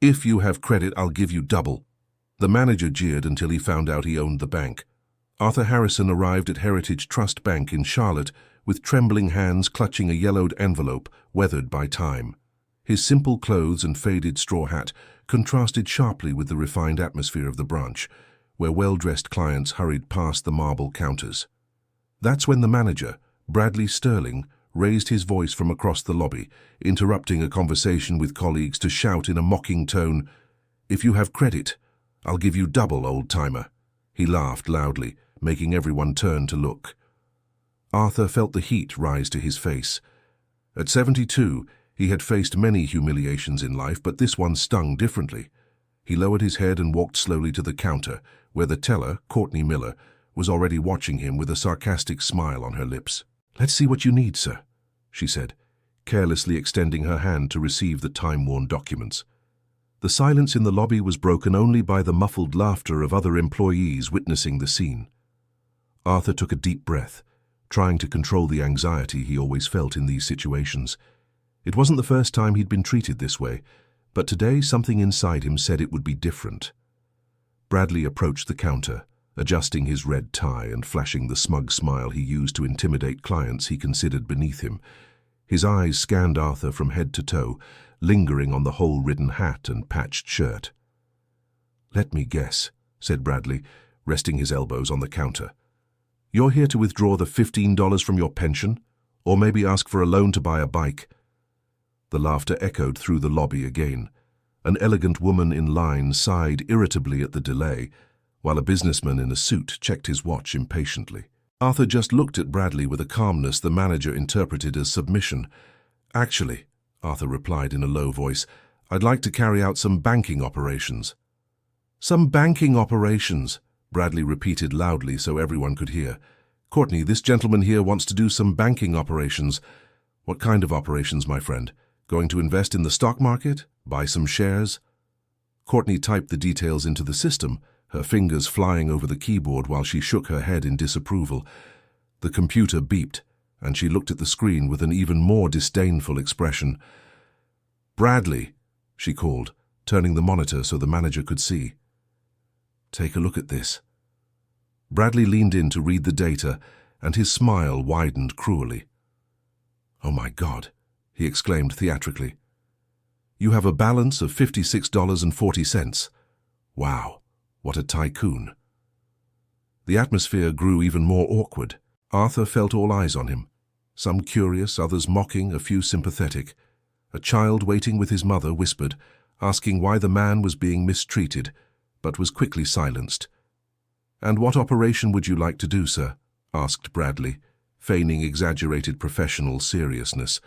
If you have credit, I'll give you double. The manager jeered until he found out he owned the bank. Arthur Harrison arrived at Heritage Trust Bank in Charlotte with trembling hands clutching a yellowed envelope weathered by time. His simple clothes and faded straw hat contrasted sharply with the refined atmosphere of the branch, where well-dressed clients hurried past the marble counters. That's when the manager, Bradley Sterling, raised his voice from across the lobby, interrupting a conversation with colleagues to shout in a mocking tone, "If you have credit, I'll give you double, old-timer." He laughed loudly, making everyone turn to look. Arthur felt the heat rise to his face. At 72, he had faced many humiliations in life, but this one stung differently. He lowered his head and walked slowly to the counter, where the teller, Courtney Miller, was already watching him with a sarcastic smile on her lips. "Let's see what you need, sir," she said, carelessly extending her hand to receive the time-worn documents. The silence in the lobby was broken only by the muffled laughter of other employees witnessing the scene. Arthur took a deep breath, trying to control the anxiety he always felt in these situations. It wasn't the first time he'd been treated this way, but today something inside him said it would be different. Bradley approached the counter, adjusting his red tie and flashing the smug smile he used to intimidate clients he considered beneath him. His eyes scanned Arthur from head to toe, lingering on the hole-ridden hat and patched shirt. "Let me guess," said Bradley, resting his elbows on the counter. "You're here to withdraw the $15 from your pension, or maybe ask for a loan to buy a bike." The laughter echoed through the lobby again. An elegant woman in line sighed irritably at the delay, while a businessman in a suit checked his watch impatiently. Arthur just looked at Bradley with a calmness the manager interpreted as submission. "Actually," Arthur replied in a low voice, "I'd like to carry out some banking operations." "Some banking operations," Bradley repeated loudly so everyone could hear. "Courtney, this gentleman here wants to do some banking operations." "What kind of operations, my friend? Going to invest in the stock market? Buy some shares?" Courtney typed the details into the system, her fingers flying over the keyboard while she shook her head in disapproval. The computer beeped, and she looked at the screen with an even more disdainful expression. "Bradley," she called, turning the monitor so the manager could see. "Take a look at this." Bradley leaned in to read the data, and his smile widened cruelly. "Oh my God," he exclaimed theatrically. "You have a balance of $56.40. Wow. What a tycoon." The atmosphere grew even more awkward. Arthur felt all eyes on him. Some curious, others mocking, a few sympathetic. A child waiting with his mother whispered, asking why the man was being mistreated, but was quickly silenced. "And what operation would you like to do, sir?" asked Bradley, feigning exaggerated professional seriousness.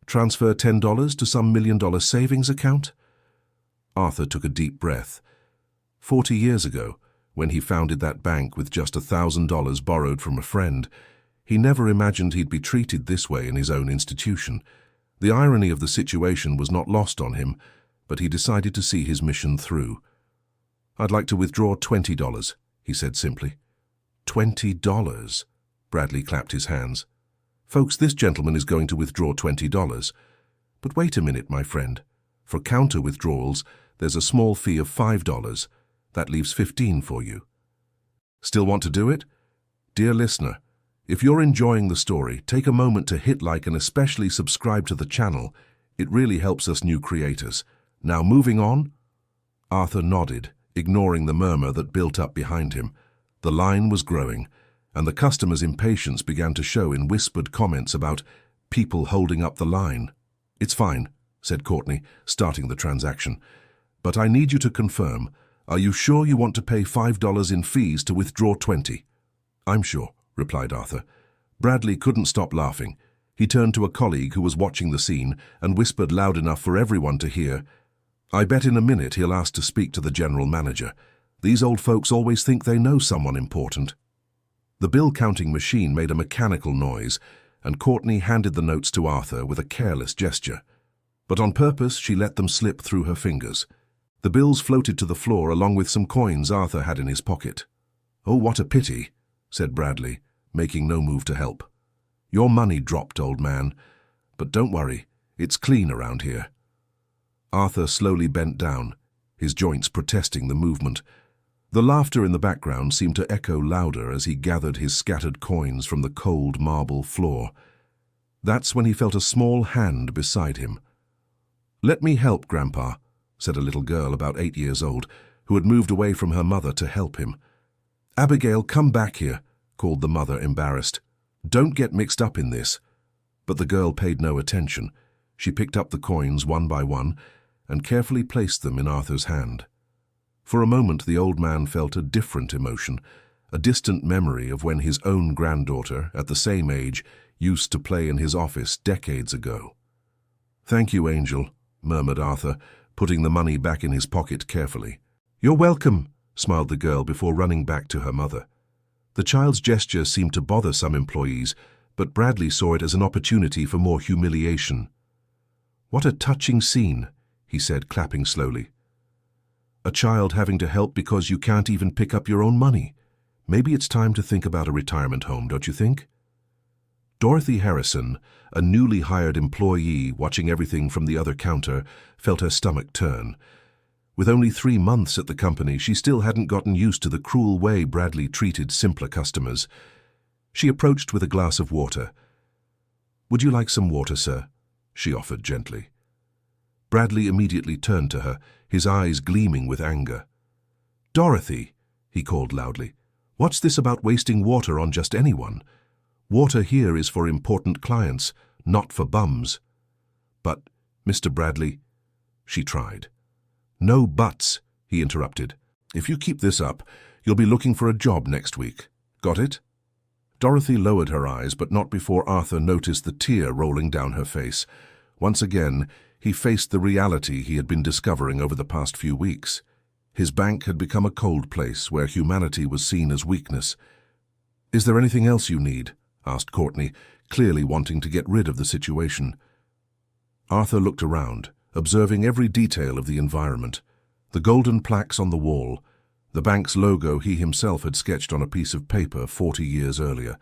"Transfer $10 to some $1 million savings account?" Arthur took a deep breath. 40 years ago, when he founded that bank with just $1,000 borrowed from a friend, he never imagined he'd be treated this way in his own institution. The irony of the situation was not lost on him, but he decided to see his mission through. "I'd like to withdraw $20, he said simply. $20? Bradley clapped his hands. "Folks, this gentleman is going to withdraw $20. But wait a minute, my friend. For counter withdrawals, there's a small fee of $5. That leaves $15 for you. Still want to do it? Dear listener, if you're enjoying the story, take a moment to hit like and especially subscribe to the channel. It really helps us new creators. Now moving on?" Arthur nodded, ignoring the murmur that built up behind him. The line was growing, and the customers' impatience began to show in whispered comments about people holding up the line. "It's fine," said Courtney, starting the transaction. "But I need you to confirm. Are you sure you want to pay $5 in fees to withdraw 20? "I'm sure," replied Arthur. Bradley couldn't stop laughing. He turned to a colleague who was watching the scene and whispered loud enough for everyone to hear, "I bet in a minute he'll ask to speak to the general manager. These old folks always think they know someone important." The bill-counting machine made a mechanical noise, and Courtney handed the notes to Arthur with a careless gesture. But on purpose, she let them slip through her fingers. The bills floated to the floor along with some coins Arthur had in his pocket. "Oh, what a pity," said Bradley, making no move to help. "Your money dropped, old man. But don't worry, it's clean around here." Arthur slowly bent down, his joints protesting the movement. The laughter in the background seemed to echo louder as he gathered his scattered coins from the cold marble floor. That's when he felt a small hand beside him. "Let me help, Grandpa," said a little girl about 8 years old, who had moved away from her mother to help him. "Abigail, come back here," called the mother, embarrassed. "Don't get mixed up in this." But the girl paid no attention. She picked up the coins one by one and carefully placed them in Arthur's hand. For a moment the old man felt a different emotion, a distant memory of when his own granddaughter, at the same age, used to play in his office decades ago. "Thank you, Angel," murmured Arthur, putting the money back in his pocket carefully. "You're welcome," smiled the girl before running back to her mother. The child's gesture seemed to bother some employees, but Bradley saw it as an opportunity for more humiliation. "What a touching scene," he said, clapping slowly. "A child having to help because you can't even pick up your own money. Maybe it's time to think about a retirement home, don't you think?" Dorothy Harrison, a newly hired employee watching everything from the other counter, felt her stomach turn. With only 3 months at the company, she still hadn't gotten used to the cruel way Bradley treated simpler customers. She approached with a glass of water. "Would you like some water, sir?" she offered gently. Bradley immediately turned to her, his eyes gleaming with anger. "Dorothy," he called loudly, "what's this about wasting water on just anyone? Water here is for important clients, not for bums." "But, Mr. Bradley," she tried. "No buts," he interrupted. "If you keep this up, you'll be looking for a job next week. Got it?" Dorothy lowered her eyes, but not before Arthur noticed the tear rolling down her face. Once again, he faced the reality he had been discovering over the past few weeks. His bank had become a cold place where humanity was seen as weakness. "Is there anything else you need?" asked Courtney, clearly wanting to get rid of the situation. Arthur looked around, observing every detail of the environment. The golden plaques on the wall, the bank's logo he himself had sketched on a piece of paper 40 years earlier,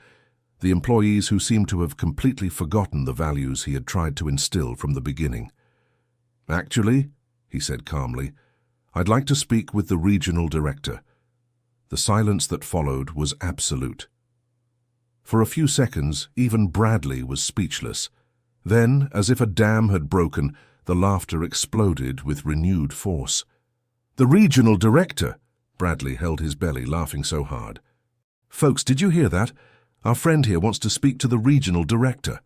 the employees who seemed to have completely forgotten the values he had tried to instill from the beginning. "Actually," he said calmly, "I'd like to speak with the regional director." The silence that followed was absolute. For a few seconds, even Bradley was speechless. Then, as if a dam had broken, the laughter exploded with renewed force. "The regional director!" Bradley held his belly, laughing so hard. "Folks, did you hear that? Our friend here wants to speak to the regional director."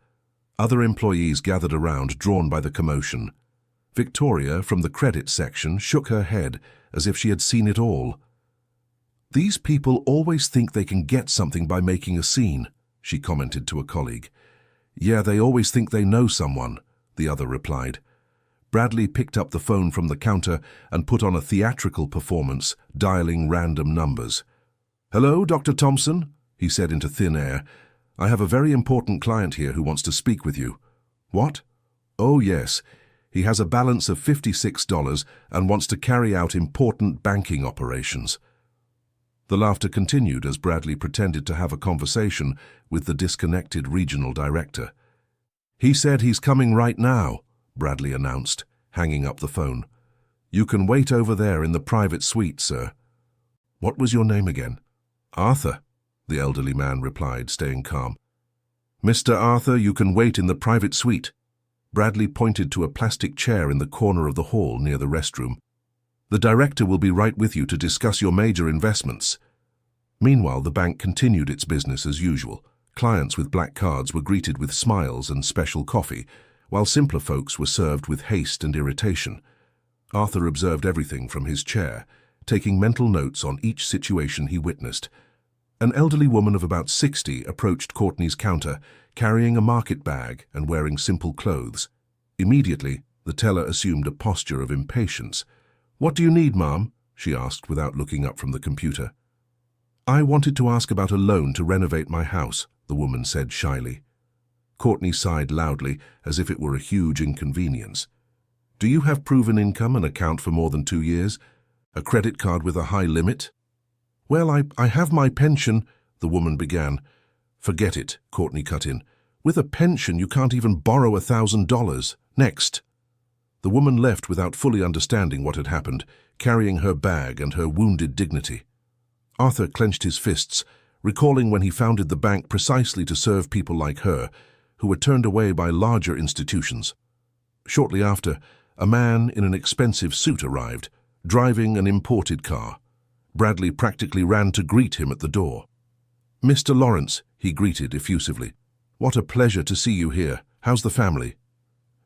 Other employees gathered around, drawn by the commotion. Victoria, from the credit section, shook her head as if she had seen it all. "These people always think they can get something by making a scene," she commented to a colleague. "Yeah, they always think they know someone," the other replied. Bradley picked up the phone from the counter and put on a theatrical performance, dialing random numbers. "Hello, Dr. Thompson," he said into thin air. "I have a very important client here who wants to speak with you." "What?" "Oh, yes. He has a balance of $56 and wants to carry out important banking operations." The laughter continued as Bradley pretended to have a conversation with the disconnected regional director. "He said he's coming right now," Bradley announced, hanging up the phone. "You can wait over there in the private suite, sir." "What was your name again?" "Arthur," the elderly man replied, staying calm. "Mr. Arthur, you can wait in the private suite." Bradley pointed to a plastic chair in the corner of the hall near the restroom. "The director will be right with you to discuss your major investments." Meanwhile, the bank continued its business as usual. Clients with black cards were greeted with smiles and special coffee, while simpler folks were served with haste and irritation. Arthur observed everything from his chair, taking mental notes on each situation he witnessed. An elderly woman of about 60 approached Courtney's counter, carrying a market bag and wearing simple clothes. Immediately, the teller assumed a posture of impatience. "What do you need, ma'am?" she asked without looking up from the computer. "I wanted to ask about a loan to renovate my house," the woman said shyly. Courtney sighed loudly, as if it were a huge inconvenience. "Do you have proven income and account for more than 2 years? A credit card with a high limit?" "Well, I have my pension," the woman began. "Forget it," Courtney cut in. "With a pension, you can't even borrow $1,000. Next." The woman left without fully understanding what had happened, carrying her bag and her wounded dignity. Arthur clenched his fists, recalling when he founded the bank precisely to serve people like her, who were turned away by larger institutions. Shortly after, a man in an expensive suit arrived, driving an imported car. Bradley practically ran to greet him at the door. "Mr. Lawrence," he greeted effusively. "What a pleasure to see you here. How's the family?"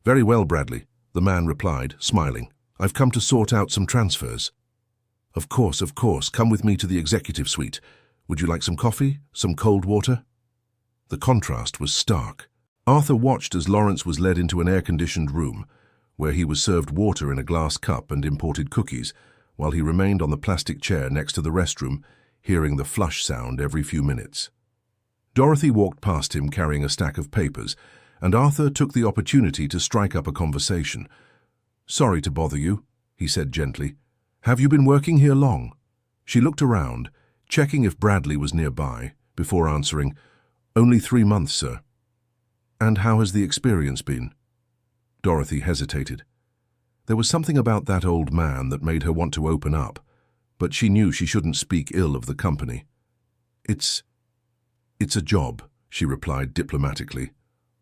"Very well, Bradley," the man replied, smiling. "I've come to sort out some transfers." Of course. Come with me to the executive suite. Would you like some coffee? Some cold water?" The contrast was stark. Arthur watched as Lawrence was led into an air-conditioned room, where he was served water in a glass cup and imported cookies, while he remained on the plastic chair next to the restroom, hearing the flush sound every few minutes. Dorothy walked past him carrying a stack of papers, and Arthur took the opportunity to strike up a conversation. "Sorry to bother you," he said gently. "Have you been working here long?" She looked around, checking if Bradley was nearby, before answering, "Only 3 months, sir." "And how has the experience been?" Dorothy hesitated. There was something about that old man that made her want to open up, but she knew she shouldn't speak ill of the company. It's a job," she replied diplomatically.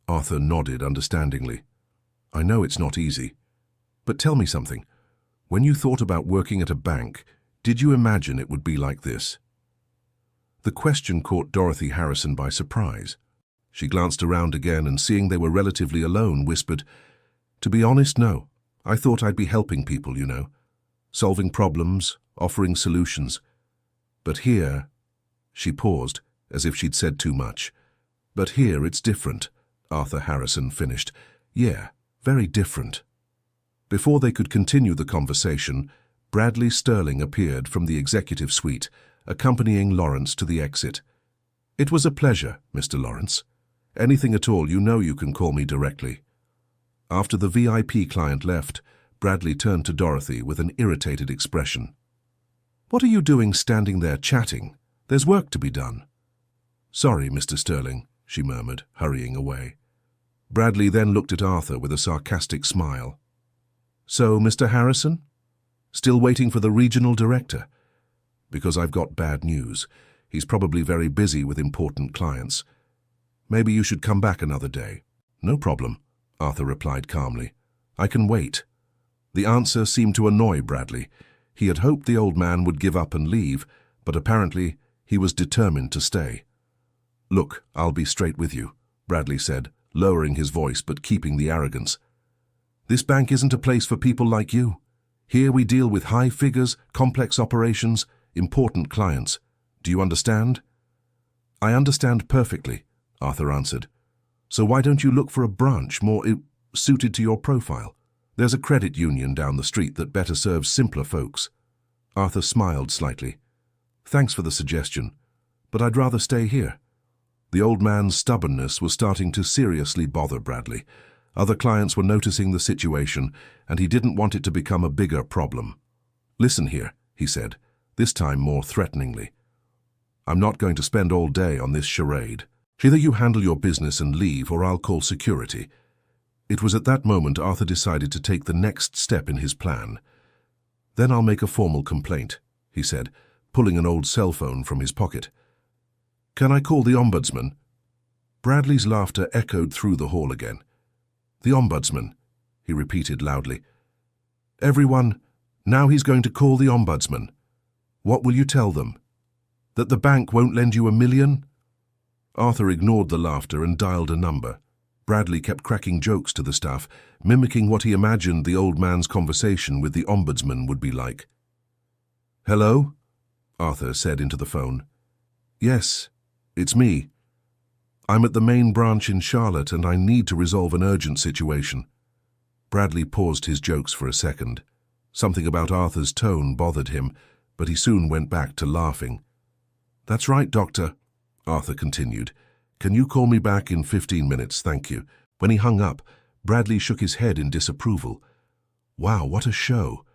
Arthur nodded understandingly. "I know it's not easy. But tell me something. When you thought about working at a bank, did you imagine it would be like this?" The question caught Dorothy Harrison by surprise. She glanced around again and, seeing they were relatively alone, whispered, "To be honest, no. I thought I'd be helping people, you know, solving problems, offering solutions. But here," she paused, as if she'd said too much. "But here it's different," Arthur Harrison finished. "Yeah, very different." Before they could continue the conversation, Bradley Sterling appeared from the executive suite, accompanying Lawrence to the exit. "It was a pleasure, Mr. Lawrence. Anything at all, you know you can call me directly." After the VIP client left, Bradley turned to Dorothy with an irritated expression. "What are you doing standing there chatting? There's work to be done." "Sorry, Mr. Sterling," she murmured, hurrying away. Bradley then looked at Arthur with a sarcastic smile. "So, Mr. Harrison? Still waiting for the regional director? Because I've got bad news. He's probably very busy with important clients. Maybe you should come back another day." "No problem," Arthur replied calmly. "I can wait." The answer seemed to annoy Bradley. He had hoped the old man would give up and leave, but apparently he was determined to stay. "Look, I'll be straight with you," Bradley said, lowering his voice but keeping the arrogance. "This bank isn't a place for people like you. Here we deal with high figures, complex operations, important clients. Do you understand?" "I understand perfectly," Arthur answered. "So why don't you look for a branch more suited to your profile? There's a credit union down the street that better serves simpler folks." Arthur smiled slightly. "Thanks for the suggestion, but I'd rather stay here." The old man's stubbornness was starting to seriously bother Bradley. Other clients were noticing the situation, and he didn't want it to become a bigger problem. "Listen here," he said, this time more threateningly. "I'm not going to spend all day on this charade. Either you handle your business and leave, or I'll call security." It was at that moment Arthur decided to take the next step in his plan. "Then I'll make a formal complaint," he said, pulling an old cell phone from his pocket. "Can I call the ombudsman?" Bradley's laughter echoed through the hall again. "The ombudsman," he repeated loudly. "Everyone, now he's going to call the ombudsman. What will you tell them? That the bank won't lend you $1 million?" Arthur ignored the laughter and dialed a number. Bradley kept cracking jokes to the staff, mimicking what he imagined the old man's conversation with the ombudsman would be like. "Hello?" Arthur said into the phone. "Yes, it's me. I'm at the main branch in Charlotte and I need to resolve an urgent situation." Bradley paused his jokes for a second. Something about Arthur's tone bothered him, but he soon went back to laughing. "That's right, Doctor," Arthur continued. "Can you call me back in 15 minutes, thank you." When he hung up, Bradley shook his head in disapproval. "Wow, what a show.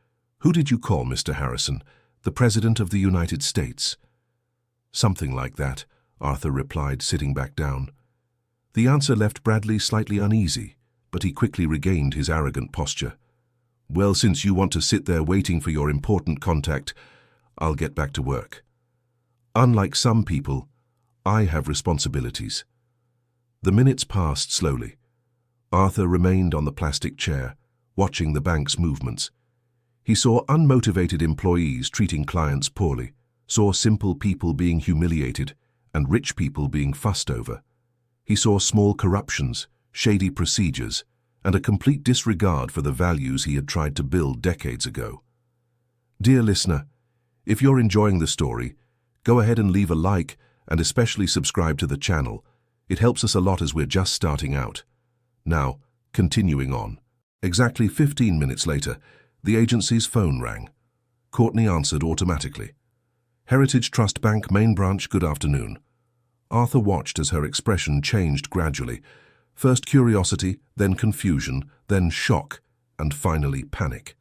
Who did you call, Mr. Harrison? The President of the United States?" "Something like that," Arthur replied, sitting back down. The answer left Bradley slightly uneasy, but he quickly regained his arrogant posture. Well, since you want to sit there waiting for your important contact, I'll get back to work. Unlike some people, I have responsibilities. The minutes passed slowly. Arthur remained on the plastic chair, watching the bank's movements. He saw unmotivated employees treating clients poorly, saw simple people being humiliated, and rich people being fussed over. He saw small corruptions, shady procedures, and a complete disregard for the values he had tried to build decades ago. Dear listener, if you're enjoying the story, go ahead and leave a like and especially subscribe to the channel. It helps us a lot as we're just starting out. Now, continuing on. Exactly 15 minutes later, the agency's phone rang. Courtney answered automatically. Heritage Trust Bank, main branch, good afternoon. Arthur watched as her expression changed gradually. First curiosity, then confusion, then shock, and finally panic.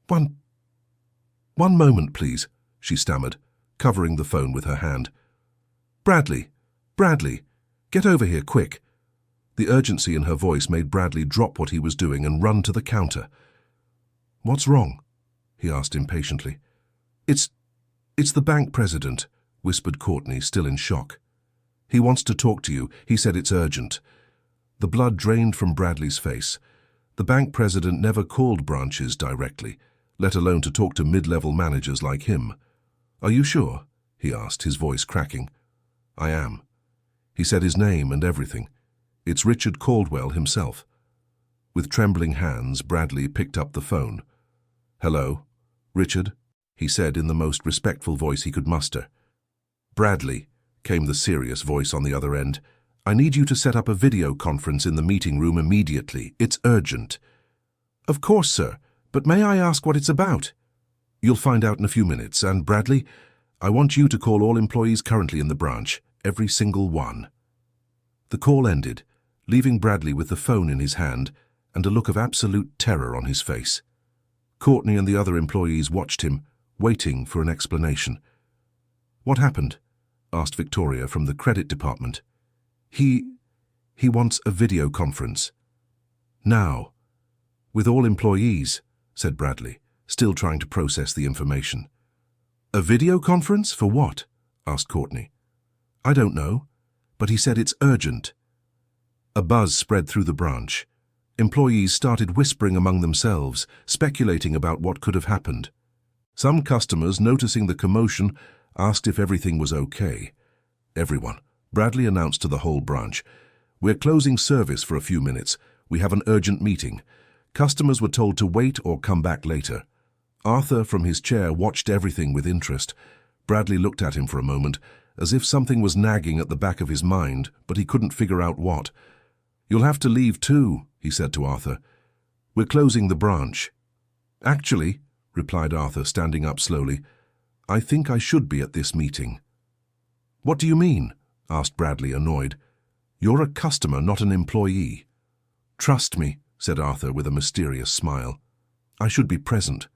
One moment, please, she stammered, covering the phone with her hand. Bradley, get over here, quick. The urgency in her voice made Bradley drop what he was doing and run to the counter. What's wrong? He asked impatiently. It's the bank president, whispered Courtney, still in shock. He wants to talk to you. He said it's urgent. The blood drained from Bradley's face. The bank president never called branches directly, let alone to talk to mid-level managers like him. Are you sure? He asked, his voice cracking. I am. He said his name and everything. It's Richard Caldwell himself. With trembling hands, Bradley picked up the phone. Hello, Richard, he said in the most respectful voice he could muster. Bradley, came the serious voice on the other end. I need you to set up a video conference in the meeting room immediately. It's urgent. Of course, sir, but may I ask what it's about? You'll find out in a few minutes, and Bradley, I want you to call all employees currently in the branch, every single one. The call ended, leaving Bradley with the phone in his hand and a look of absolute terror on his face. Courtney and the other employees watched him, waiting for an explanation. What happened? Asked Victoria from the credit department. He wants a video conference. Now. With all employees, said Bradley, still trying to process the information. A video conference? For what? Asked Courtney. I don't know, but he said it's urgent. A buzz spread through the branch. Employees started whispering among themselves, speculating about what could have happened. Some customers, noticing the commotion, asked if everything was okay. Everyone, Bradley announced to the whole branch. We're closing service for a few minutes. We have an urgent meeting. Customers were told to wait or come back later. Arthur, from his chair, watched everything with interest. Bradley looked at him for a moment, as if something was nagging at the back of his mind, but he couldn't figure out what. You'll have to leave too, he said to Arthur. We're closing the branch. Actually, replied Arthur, standing up slowly, I think I should be at this meeting. What do you mean? Asked Bradley, annoyed. You're a customer, not an employee. Trust me, said Arthur with a mysterious smile. I should be present.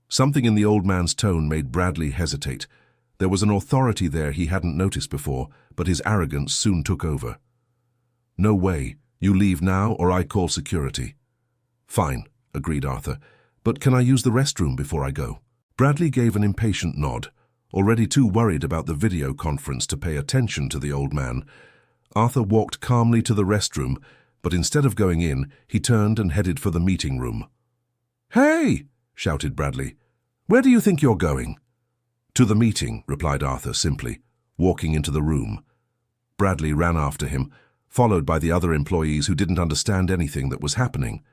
Something in the old man's tone made Bradley hesitate. There was an authority there he hadn't noticed before, but his arrogance soon took over. No way. You leave now or I call security. Fine, agreed Arthur, but can I use the restroom before I go? Bradley gave an impatient nod, already too worried about the video conference to pay attention to the old man. Arthur walked calmly to the restroom, but instead of going in, he turned and headed for the meeting room. Hey! Shouted Bradley. Where do you think you're going? To the meeting, replied Arthur simply, walking into the room. Bradley ran after him, followed by the other employees who didn't understand anything that was happening.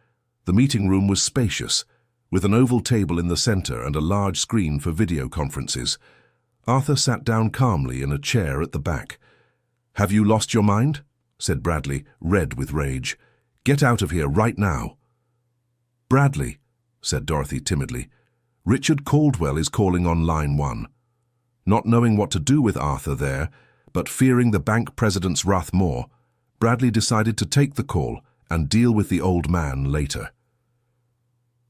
The meeting room was spacious, with an oval table in the center and a large screen for video conferences. Arthur sat down calmly in a chair at the back. Have you lost your mind? Said Bradley, red with rage. Get out of here right now. Bradley, said Dorothy timidly, Richard Caldwell is calling on line 1. Not knowing what to do with Arthur there, but fearing the bank president's wrath more, Bradley decided to take the call and deal with the old man later.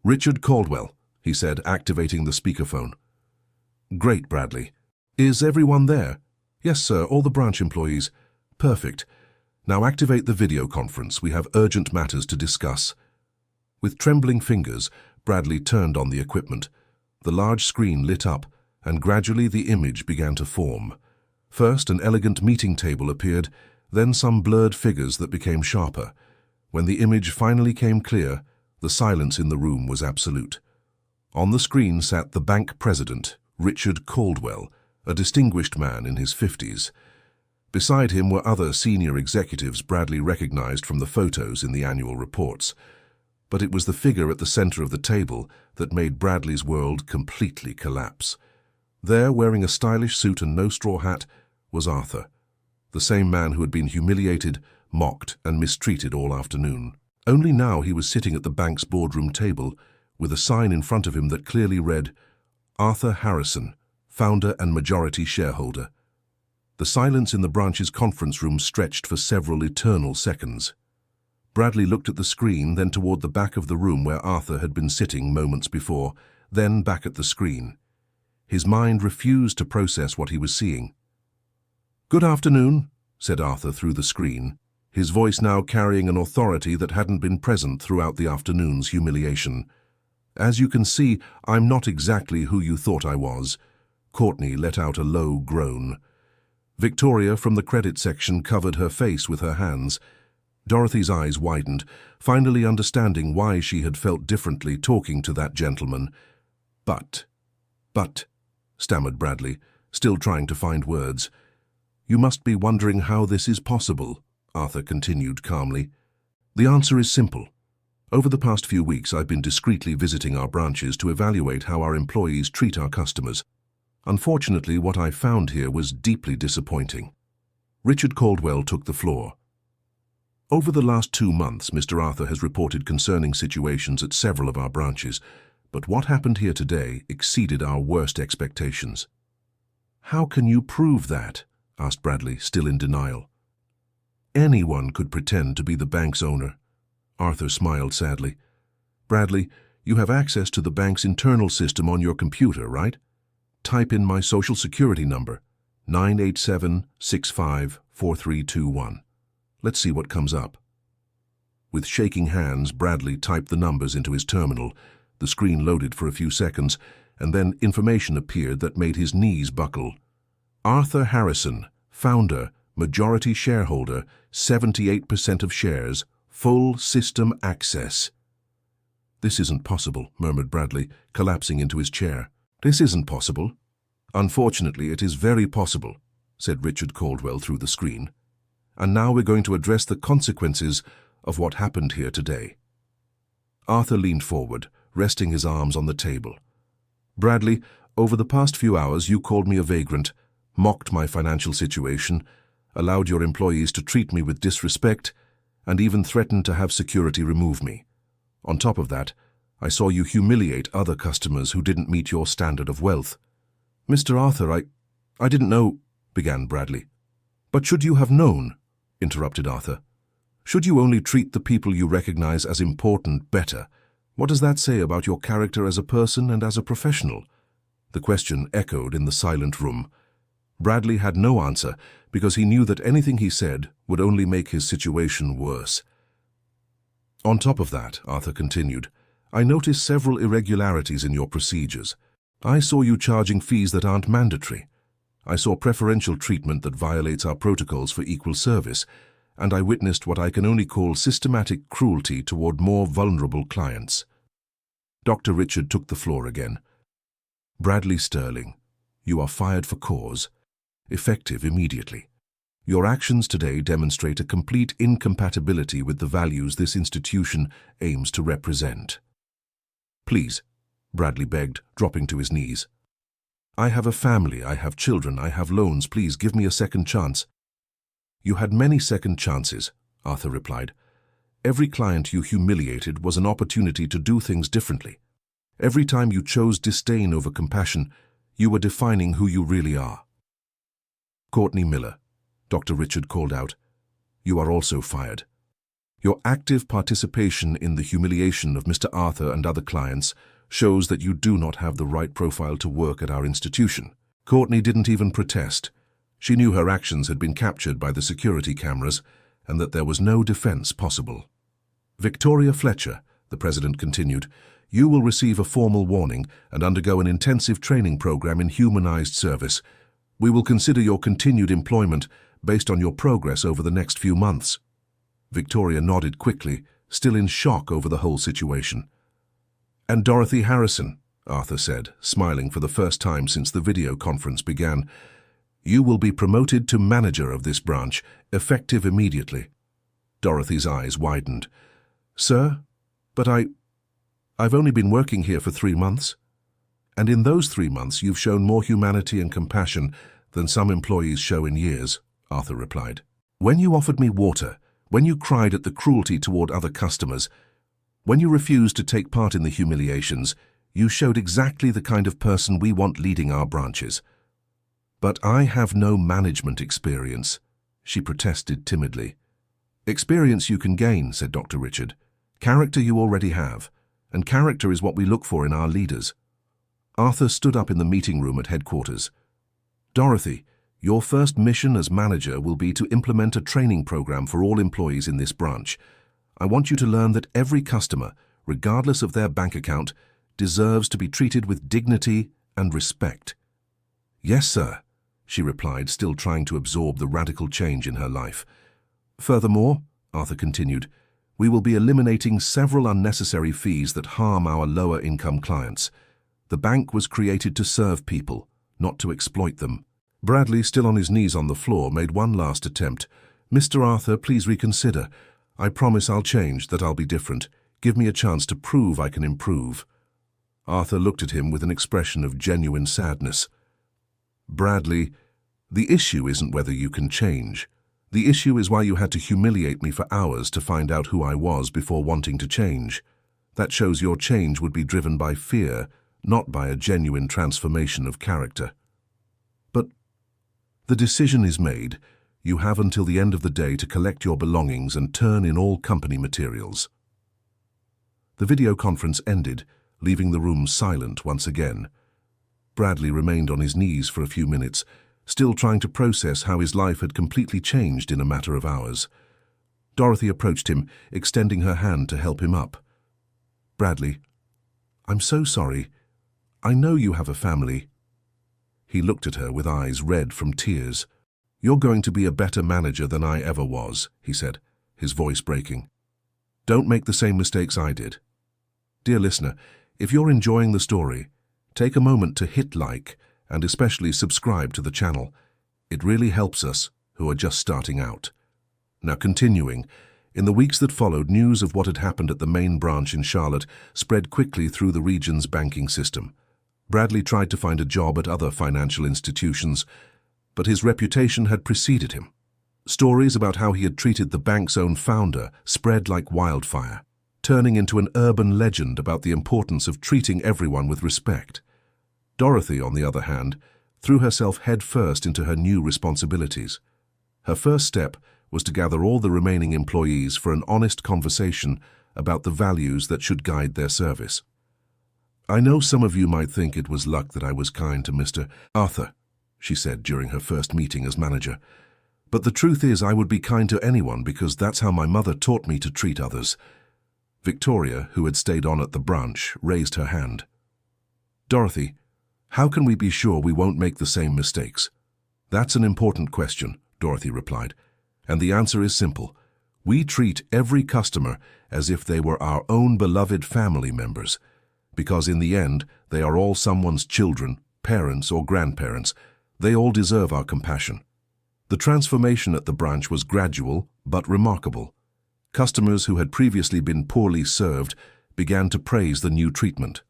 Richard Caldwell, he said, activating the speakerphone. Great, Bradley. Is everyone there? Yes, sir, all the branch employees. Perfect. Now activate the video conference. We have urgent matters to discuss. With trembling fingers, Bradley turned on the equipment. The large screen lit up, and gradually the image began to form. First, an elegant meeting table appeared, then some blurred figures that became sharper. When the image finally came clear, the silence in the room was absolute. On the screen sat the bank president, Richard Caldwell, a distinguished man in his 50s. Beside him were other senior executives Bradley recognized from the photos in the annual reports. But it was the figure at the center of the table that made Bradley's world completely collapse. There, wearing a stylish suit and no straw hat, was Arthur, the same man who had been humiliated, mocked, and mistreated all afternoon. Only now he was sitting at the bank's boardroom table with a sign in front of him that clearly read, Arthur Harrison, founder and majority shareholder. The silence in the branch's conference room stretched for several eternal seconds. Bradley looked at the screen, then toward the back of the room where Arthur had been sitting moments before, then back at the screen. His mind refused to process what he was seeing. "Good afternoon," said Arthur through the screen, his voice now carrying an authority that hadn't been present throughout the afternoon's humiliation. "As you can see, I'm not exactly who you thought I was." Courtney let out a low groan. Victoria from the credit section covered her face with her hands. Dorothy's eyes widened, finally understanding why she had felt differently talking to that gentleman. But, stammered Bradley, still trying to find words. "You must be wondering how this is possible," Arthur continued calmly. "The answer is simple. Over the past few weeks, I've been discreetly visiting our branches to evaluate how our employees treat our customers. Unfortunately, what I found here was deeply disappointing." Richard Caldwell took the floor. "Over the last 2 months, Mr. Arthur has reported concerning situations at several of our branches, but what happened here today exceeded our worst expectations." "How can you prove that?" asked Bradley, still in denial. "Anyone could pretend to be the bank's owner." Arthur smiled sadly. "Bradley, you have access to the bank's internal system on your computer, right? Type in my social security number, 987654321. Let's see what comes up." With shaking hands, Bradley typed the numbers into his terminal. The screen loaded for a few seconds, and then information appeared that made his knees buckle. Arthur Harrison, founder, majority shareholder, 78% of shares, full system access. "This isn't possible," murmured Bradley, collapsing into his chair. "This isn't possible." "Unfortunately, it is very possible," said Richard Caldwell through the screen. "And now we're going to address the consequences of what happened here today." Arthur leaned forward, resting his arms on the table. "Bradley, over the past few hours you called me a vagrant, mocked my financial situation, allowed your employees to treat me with disrespect, and even threatened to have security remove me. On top of that, I saw you humiliate other customers who didn't meet your standard of wealth." "Mr. Arthur, I didn't know," began Bradley. "But should you have known?" interrupted Arthur. "Should you only treat the people you recognize as important better? What does that say about your character as a person and as a professional?" The question echoed in the silent room. Bradley had no answer because he knew that anything he said would only make his situation worse. "On top of that," Arthur continued, "I noticed several irregularities in your procedures. I saw you charging fees that aren't mandatory. I saw preferential treatment that violates our protocols for equal service, and I witnessed what I can only call systematic cruelty toward more vulnerable clients." Dr. Richard took the floor again. "Bradley Sterling, you are fired for cause, effective immediately. Your actions today demonstrate a complete incompatibility with the values this institution aims to represent." "Please," Bradley begged, dropping to his knees. "I have a family, I have children, I have loans. Please give me a second chance." "You had many second chances," Arthur replied. "Every client you humiliated was an opportunity to do things differently. Every time you chose disdain over compassion, you were defining who you really are." "Courtney Miller," Dr. Richard called out, "you are also fired. Your active participation in the humiliation of Mr. Arthur and other clients shows that you do not have the right profile to work at our institution." Courtney didn't even protest. She knew her actions had been captured by the security cameras and that there was no defense possible. Victoria Fletcher, the president continued, you will receive a formal warning and undergo an intensive training program in humanized service. We will consider your continued employment based on your progress over the next few months. Victoria nodded quickly, still in shock over the whole situation. And Dorothy Harrison, Arthur said, smiling for the first time since the video conference began, you will be promoted to manager of this branch, effective immediately. Dorothy's eyes widened. Sir, but I've only been working here for 3 months. And in those 3 months you've shown more humanity and compassion than some employees show in years, Arthur replied. When you offered me water, when you cried at the cruelty toward other customers, when you refused to take part in the humiliations, you showed exactly the kind of person we want leading our branches. But I have no management experience, she protested timidly. Experience you can gain, said Dr. Richard. Character you already have, and character is what we look for in our leaders. Arthur stood up in the meeting room at headquarters. Dorothy, your first mission as manager will be to implement a training program for all employees in this branch. I want you to learn that every customer, regardless of their bank account, deserves to be treated with dignity and respect. Yes, sir, she replied, still trying to absorb the radical change in her life. Furthermore, Arthur continued, we will be eliminating several unnecessary fees that harm our lower-income clients. The bank was created to serve people, not to exploit them. Bradley, still on his knees on the floor, made one last attempt. Mr. Arthur, please reconsider. I promise I'll change, that I'll be different. Give me a chance to prove I can improve. Arthur looked at him with an expression of genuine sadness. Bradley, the issue isn't whether you can change. The issue is why you had to humiliate me for hours to find out who I was before wanting to change. That shows your change would be driven by fear, not by a genuine transformation of character. But the decision is made. You have until the end of the day to collect your belongings and turn in all company materials. The video conference ended, leaving the room silent once again. Bradley remained on his knees for a few minutes, still trying to process how his life had completely changed in a matter of hours. Dorothy approached him, extending her hand to help him up. Bradley, I'm so sorry. I know you have a family. He looked at her with eyes red from tears. You're going to be a better manager than I ever was, he said, his voice breaking. Don't make the same mistakes I did. Dear listener, if you're enjoying the story, take a moment to hit like and especially subscribe to the channel. It really helps us, who are just starting out. Now continuing, in the weeks that followed, news of what had happened at the main branch in Charlotte spread quickly through the region's banking system. Bradley tried to find a job at other financial institutions, but his reputation had preceded him. Stories about how he had treated the bank's own founder spread like wildfire, turning into an urban legend about the importance of treating everyone with respect. Dorothy, on the other hand, threw herself headfirst into her new responsibilities. Her first step was to gather all the remaining employees for an honest conversation about the values that should guide their service. I know some of you might think it was luck that I was kind to Mr. Arthur, she said during her first meeting as manager. But the truth is I would be kind to anyone because that's how my mother taught me to treat others. Victoria, who had stayed on at the branch, raised her hand. Dorothy, how can we be sure we won't make the same mistakes? That's an important question, Dorothy replied, and the answer is simple. We treat every customer as if they were our own beloved family members, because in the end, they are all someone's children, parents or grandparents. They all deserve our compassion. The transformation at the branch was gradual but remarkable. Customers who had previously been poorly served began to praise the new treatment.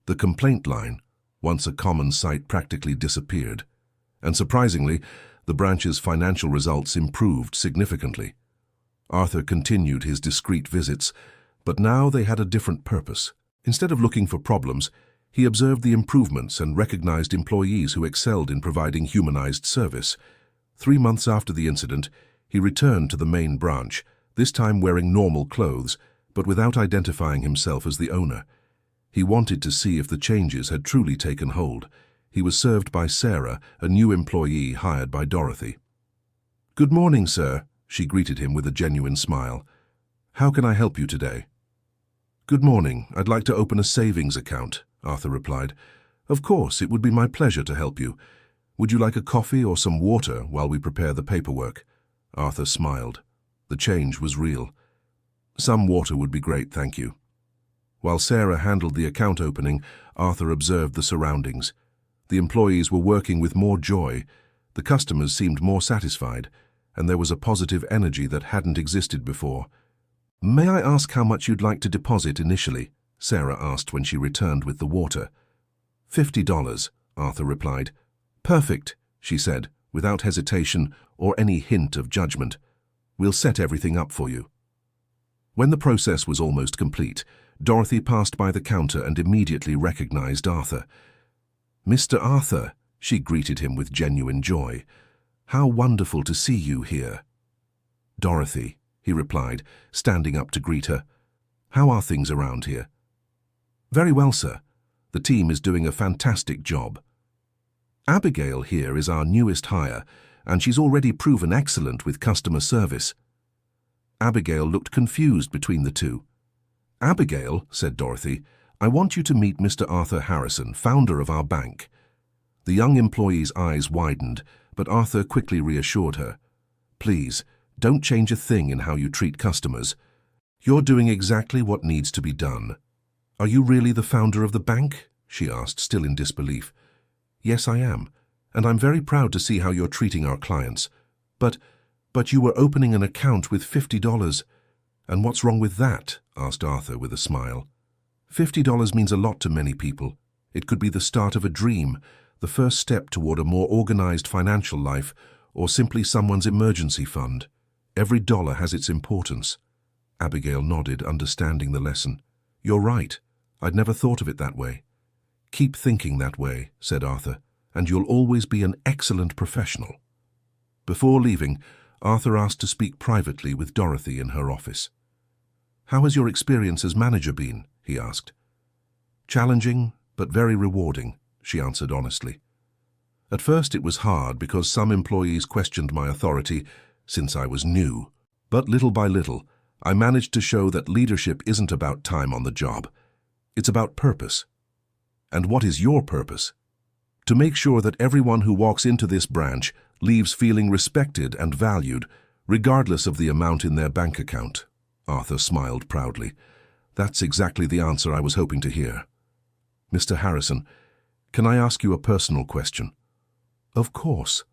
The complaint line, once a common sight, practically disappeared. And surprisingly, the branch's financial results improved significantly. Arthur continued his discreet visits, but now they had a different purpose. Instead of looking for problems, he observed the improvements and recognized employees who excelled in providing humanized service. 3 months after the incident, he returned to the main branch, this time wearing normal clothes, but without identifying himself as the owner. He wanted to see if the changes had truly taken hold. He was served by Sarah, a new employee hired by Dorothy. Good morning, sir, she greeted him with a genuine smile. How can I help you today? Good morning. I'd like to open a savings account, Arthur replied. Of course, it would be my pleasure to help you. Would you like a coffee or some water while we prepare the paperwork? Arthur smiled. The change was real. Some water would be great, thank you. While Sarah handled the account opening, Arthur observed the surroundings. The employees were working with more joy, the customers seemed more satisfied, and there was a positive energy that hadn't existed before. May I ask how much you'd like to deposit initially? Sarah asked when she returned with the water. $50, Arthur replied. Perfect, she said, without hesitation or any hint of judgment. We'll set everything up for you. When the process was almost complete, Dorothy passed by the counter and immediately recognized Arthur. Mr. Arthur, she greeted him with genuine joy. How wonderful to see you here. Dorothy, he replied, standing up to greet her. How are things around here? Very well, sir. The team is doing a fantastic job. Abigail here is our newest hire, and she's already proven excellent with customer service. Abigail looked confused between the two. Abigail, said Dorothy, I want you to meet Mr. Arthur Harrison, founder of our bank. The young employee's eyes widened, but Arthur quickly reassured her. Please, don't change a thing in how you treat customers. You're doing exactly what needs to be done. Are you really the founder of the bank? She asked, still in disbelief. Yes, I am, and I'm very proud to see how you're treating our clients. But you were opening an account with $50. And what's wrong with that? Asked Arthur with a smile. $50 means a lot to many people. It could be the start of a dream, the first step toward a more organized financial life, or simply someone's emergency fund. Every dollar has its importance. Abigail nodded, understanding the lesson. You're right. I'd never thought of it that way. Keep thinking that way, said Arthur, and you'll always be an excellent professional. Before leaving, Arthur asked to speak privately with Dorothy in her office. How has your experience as manager been? He asked. Challenging, but very rewarding, she answered honestly. At first it was hard because some employees questioned my authority since I was new, but little by little, I managed to show that leadership isn't about time on the job. It's about purpose. And what is your purpose? To make sure that everyone who walks into this branch leaves feeling respected and valued, regardless of the amount in their bank account. Arthur smiled proudly. That's exactly the answer I was hoping to hear. Mr. Harrison, can I ask you a personal question? Of course.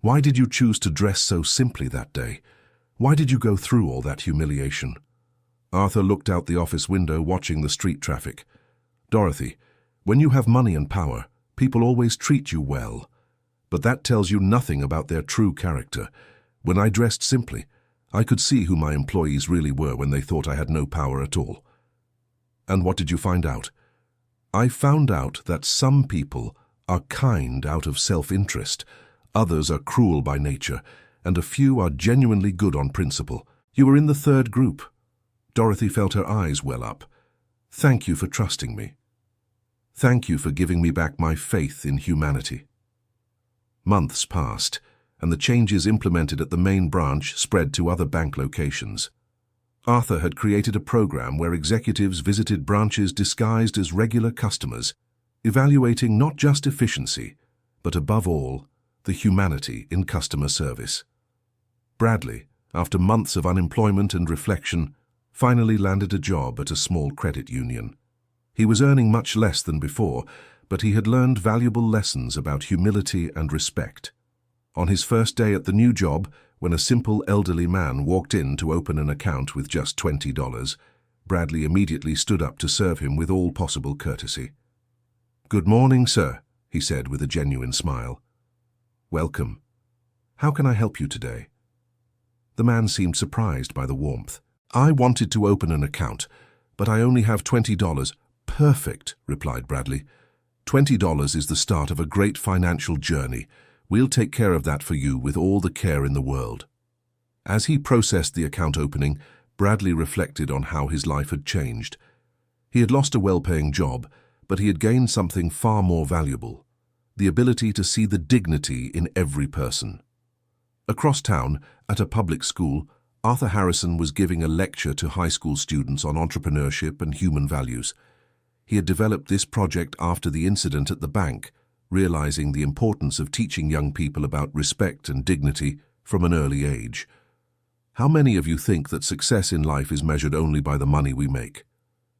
Why did you choose to dress so simply that day? Why did you go through all that humiliation? Arthur looked out the office window, watching the street traffic. Dorothy, when you have money and power, people always treat you well. But that tells you nothing about their true character. When I dressed simply, I could see who my employees really were when they thought I had no power at all. And what did you find out? I found out that some people are kind out of self-interest, others are cruel by nature, and a few are genuinely good on principle. You were in the third group. Dorothy felt her eyes well up. Thank you for trusting me. Thank you for giving me back my faith in humanity. Months passed, and the changes implemented at the main branch spread to other bank locations. Arthur had created a program where executives visited branches disguised as regular customers, evaluating not just efficiency, but above all, the humanity in customer service. Bradley, after months of unemployment and reflection, finally landed a job at a small credit union. He was earning much less than before, but he had learned valuable lessons about humility and respect. On his first day at the new job, when a simple elderly man walked in to open an account with just $20, Bradley immediately stood up to serve him with all possible courtesy. "Good morning, sir," he said with a genuine smile. "Welcome. How can I help you today?" The man seemed surprised by the warmth. "I wanted to open an account, but I only have $20. "Perfect," replied Bradley. $20 is the start of a great financial journey. We'll take care of that for you with all the care in the world." As he processed the account opening, Bradley reflected on how his life had changed. He had lost a well-paying job, but he had gained something far more valuable: the ability to see the dignity in every person. Across town, at a public school, Arthur Harrison was giving a lecture to high school students on entrepreneurship and human values. He had developed this project after the incident at the bank, realizing the importance of teaching young people about respect and dignity from an early age. How many of you think that success in life is measured only by the money we make?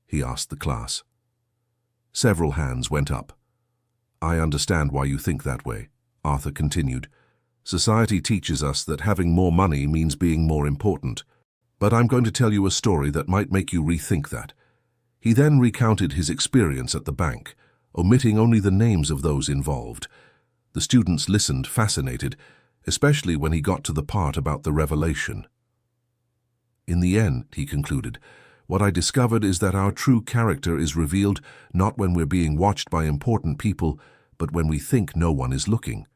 He asked the class. Several hands went up. I understand why you think that way, Arthur continued. Society teaches us that having more money means being more important. But I'm going to tell you a story that might make you rethink that. He then recounted his experience at the bank, omitting only the names of those involved. The students listened, fascinated, especially when he got to the part about the revelation. In the end, he concluded, what I discovered is that our true character is revealed not when we're being watched by important people, but when we think no one is looking.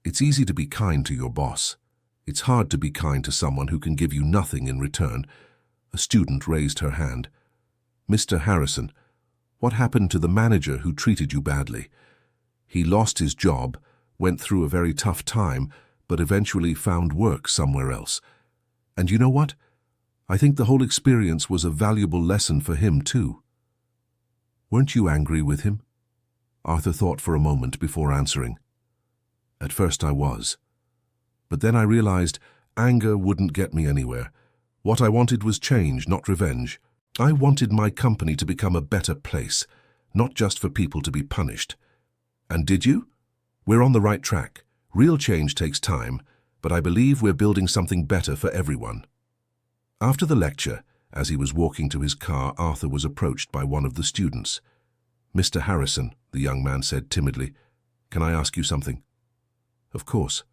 It's easy to be kind to your boss. It's hard to be kind to someone who can give you nothing in return. A student raised her hand. Mr. Harrison, what happened to the manager who treated you badly? He lost his job, went through a very tough time, but eventually found work somewhere else. And you know what? I think the whole experience was a valuable lesson for him too. Weren't you angry with him? Arthur thought for a moment before answering. At first I was. But then I realized anger wouldn't get me anywhere. What I wanted was change, not revenge. I wanted my company to become a better place, not just for people to be punished. And did you? We're on the right track. Real change takes time, but I believe we're building something better for everyone. After the lecture, as he was walking to his car, Arthur was approached by one of the students. Mr. Harrison, the young man said timidly, can I ask you something? Of course.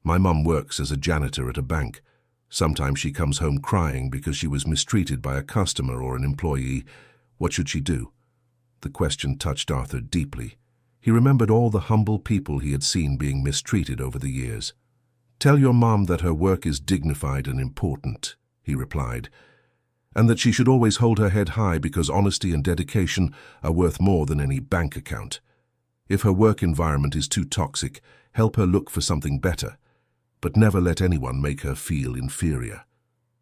My mum works as a janitor at a bank. Sometimes she comes home crying because she was mistreated by a customer or an employee. What should she do? The question touched Arthur deeply. He remembered all the humble people he had seen being mistreated over the years. Tell your mum that her work is dignified and important, he replied, and that she should always hold her head high because honesty and dedication are worth more than any bank account. If her work environment is too toxic, help her look for something better, but never let anyone make her feel inferior.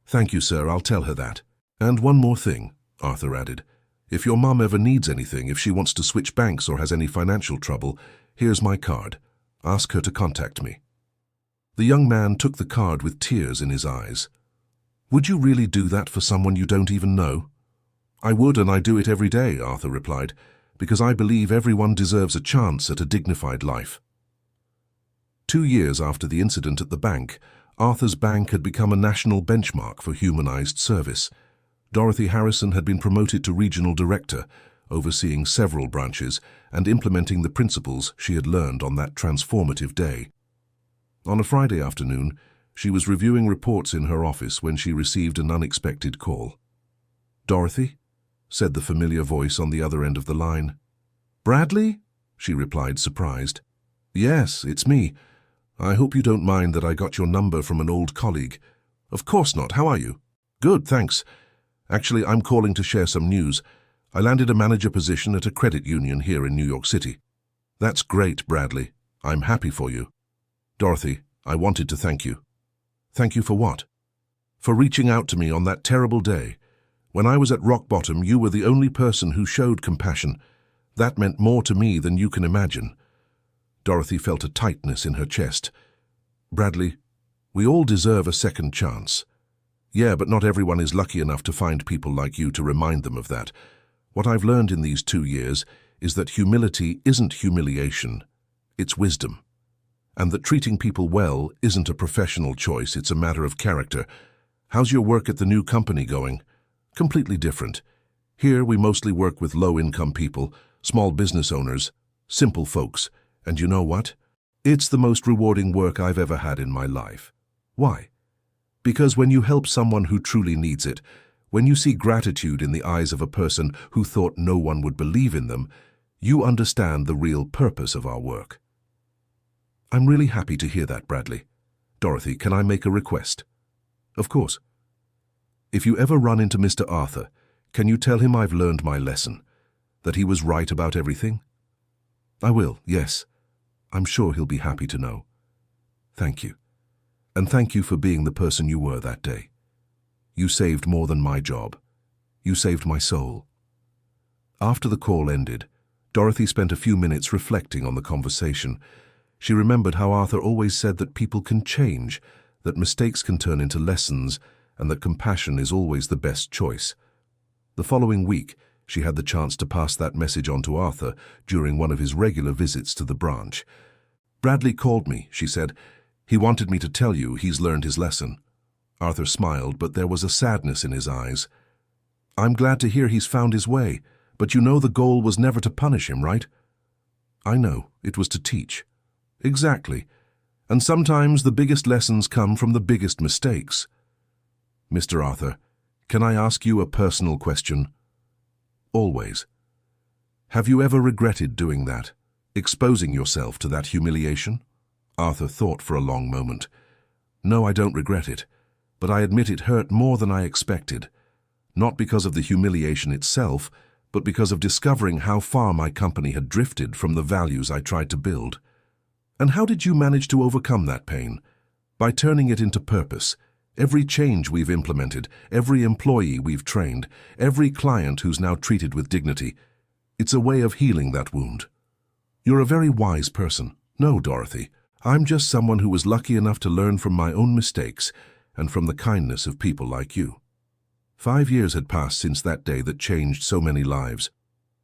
Thank you, sir, I'll tell her that. And one more thing, Arthur added. If your mum ever needs anything, if she wants to switch banks or has any financial trouble, here's my card. Ask her to contact me. The young man took the card with tears in his eyes. Would you really do that for someone you don't even know? I would, and I do it every day, Arthur replied, because I believe everyone deserves a chance at a dignified life. 2 years after the incident at the bank, Arthur's bank had become a national benchmark for humanized service. Dorothy Harrison had been promoted to regional director, overseeing several branches and implementing the principles she had learned on that transformative day. On a Friday afternoon, she was reviewing reports in her office when she received an unexpected call. Dorothy? Said the familiar voice on the other end of the line. Bradley? She replied, surprised. Yes, it's me. I hope you don't mind that I got your number from an old colleague. Of course not. How are you? Good, thanks. Actually, I'm calling to share some news. I landed a manager position at a credit union here in New York City. That's great, Bradley. I'm happy for you. Dorothy, I wanted to thank you. Thank you for what? For reaching out to me on that terrible day. When I was at rock bottom, you were the only person who showed compassion. That meant more to me than you can imagine. Dorothy felt a tightness in her chest. Bradley, we all deserve a second chance. Yeah, but not everyone is lucky enough to find people like you to remind them of that. What I've learned in these 2 years is that humility isn't humiliation, it's wisdom. And that treating people well isn't a professional choice, it's a matter of character. How's your work at the new company going? Completely different. Here we mostly work with low-income people, small business owners, simple folks. And you know what? It's the most rewarding work I've ever had in my life. Why? Because when you help someone who truly needs it, when you see gratitude in the eyes of a person who thought no one would believe in them, you understand the real purpose of our work. I'm really happy to hear that, Bradley. Dorothy, can I make a request? Of course. If you ever run into Mr. Arthur, can you tell him I've learned my lesson, that he was right about everything? I will, yes. I'm sure he'll be happy to know. Thank you. And thank you for being the person you were that day. You saved more than my job. You saved my soul." After the call ended, Dorothy spent a few minutes reflecting on the conversation. She remembered how Arthur always said that people can change, that mistakes can turn into lessons, and that compassion is always the best choice. The following week, she had the chance to pass that message on to Arthur during one of his regular visits to the branch. "Bradley called me," she said. "He wanted me to tell you he's learned his lesson." Arthur smiled, but there was a sadness in his eyes. "I'm glad to hear he's found his way, but you know the goal was never to punish him, right?" "I know, it was to teach." "Exactly. And sometimes the biggest lessons come from the biggest mistakes." "Mr. Arthur, can I ask you a personal question?" "Always." "Have you ever regretted doing that, exposing yourself to that humiliation?" Arthur thought for a long moment. "No, I don't regret it, but I admit it hurt more than I expected. Not because of the humiliation itself, but because of discovering how far my company had drifted from the values I tried to build." "And how did you manage to overcome that pain?" "By turning it into purpose. Every change we've implemented, every employee we've trained, every client who's now treated with dignity, it's a way of healing that wound." "You're a very wise person." "No, Dorothy. I'm just someone who was lucky enough to learn from my own mistakes and from the kindness of people like you." 5 years had passed since that day that changed so many lives.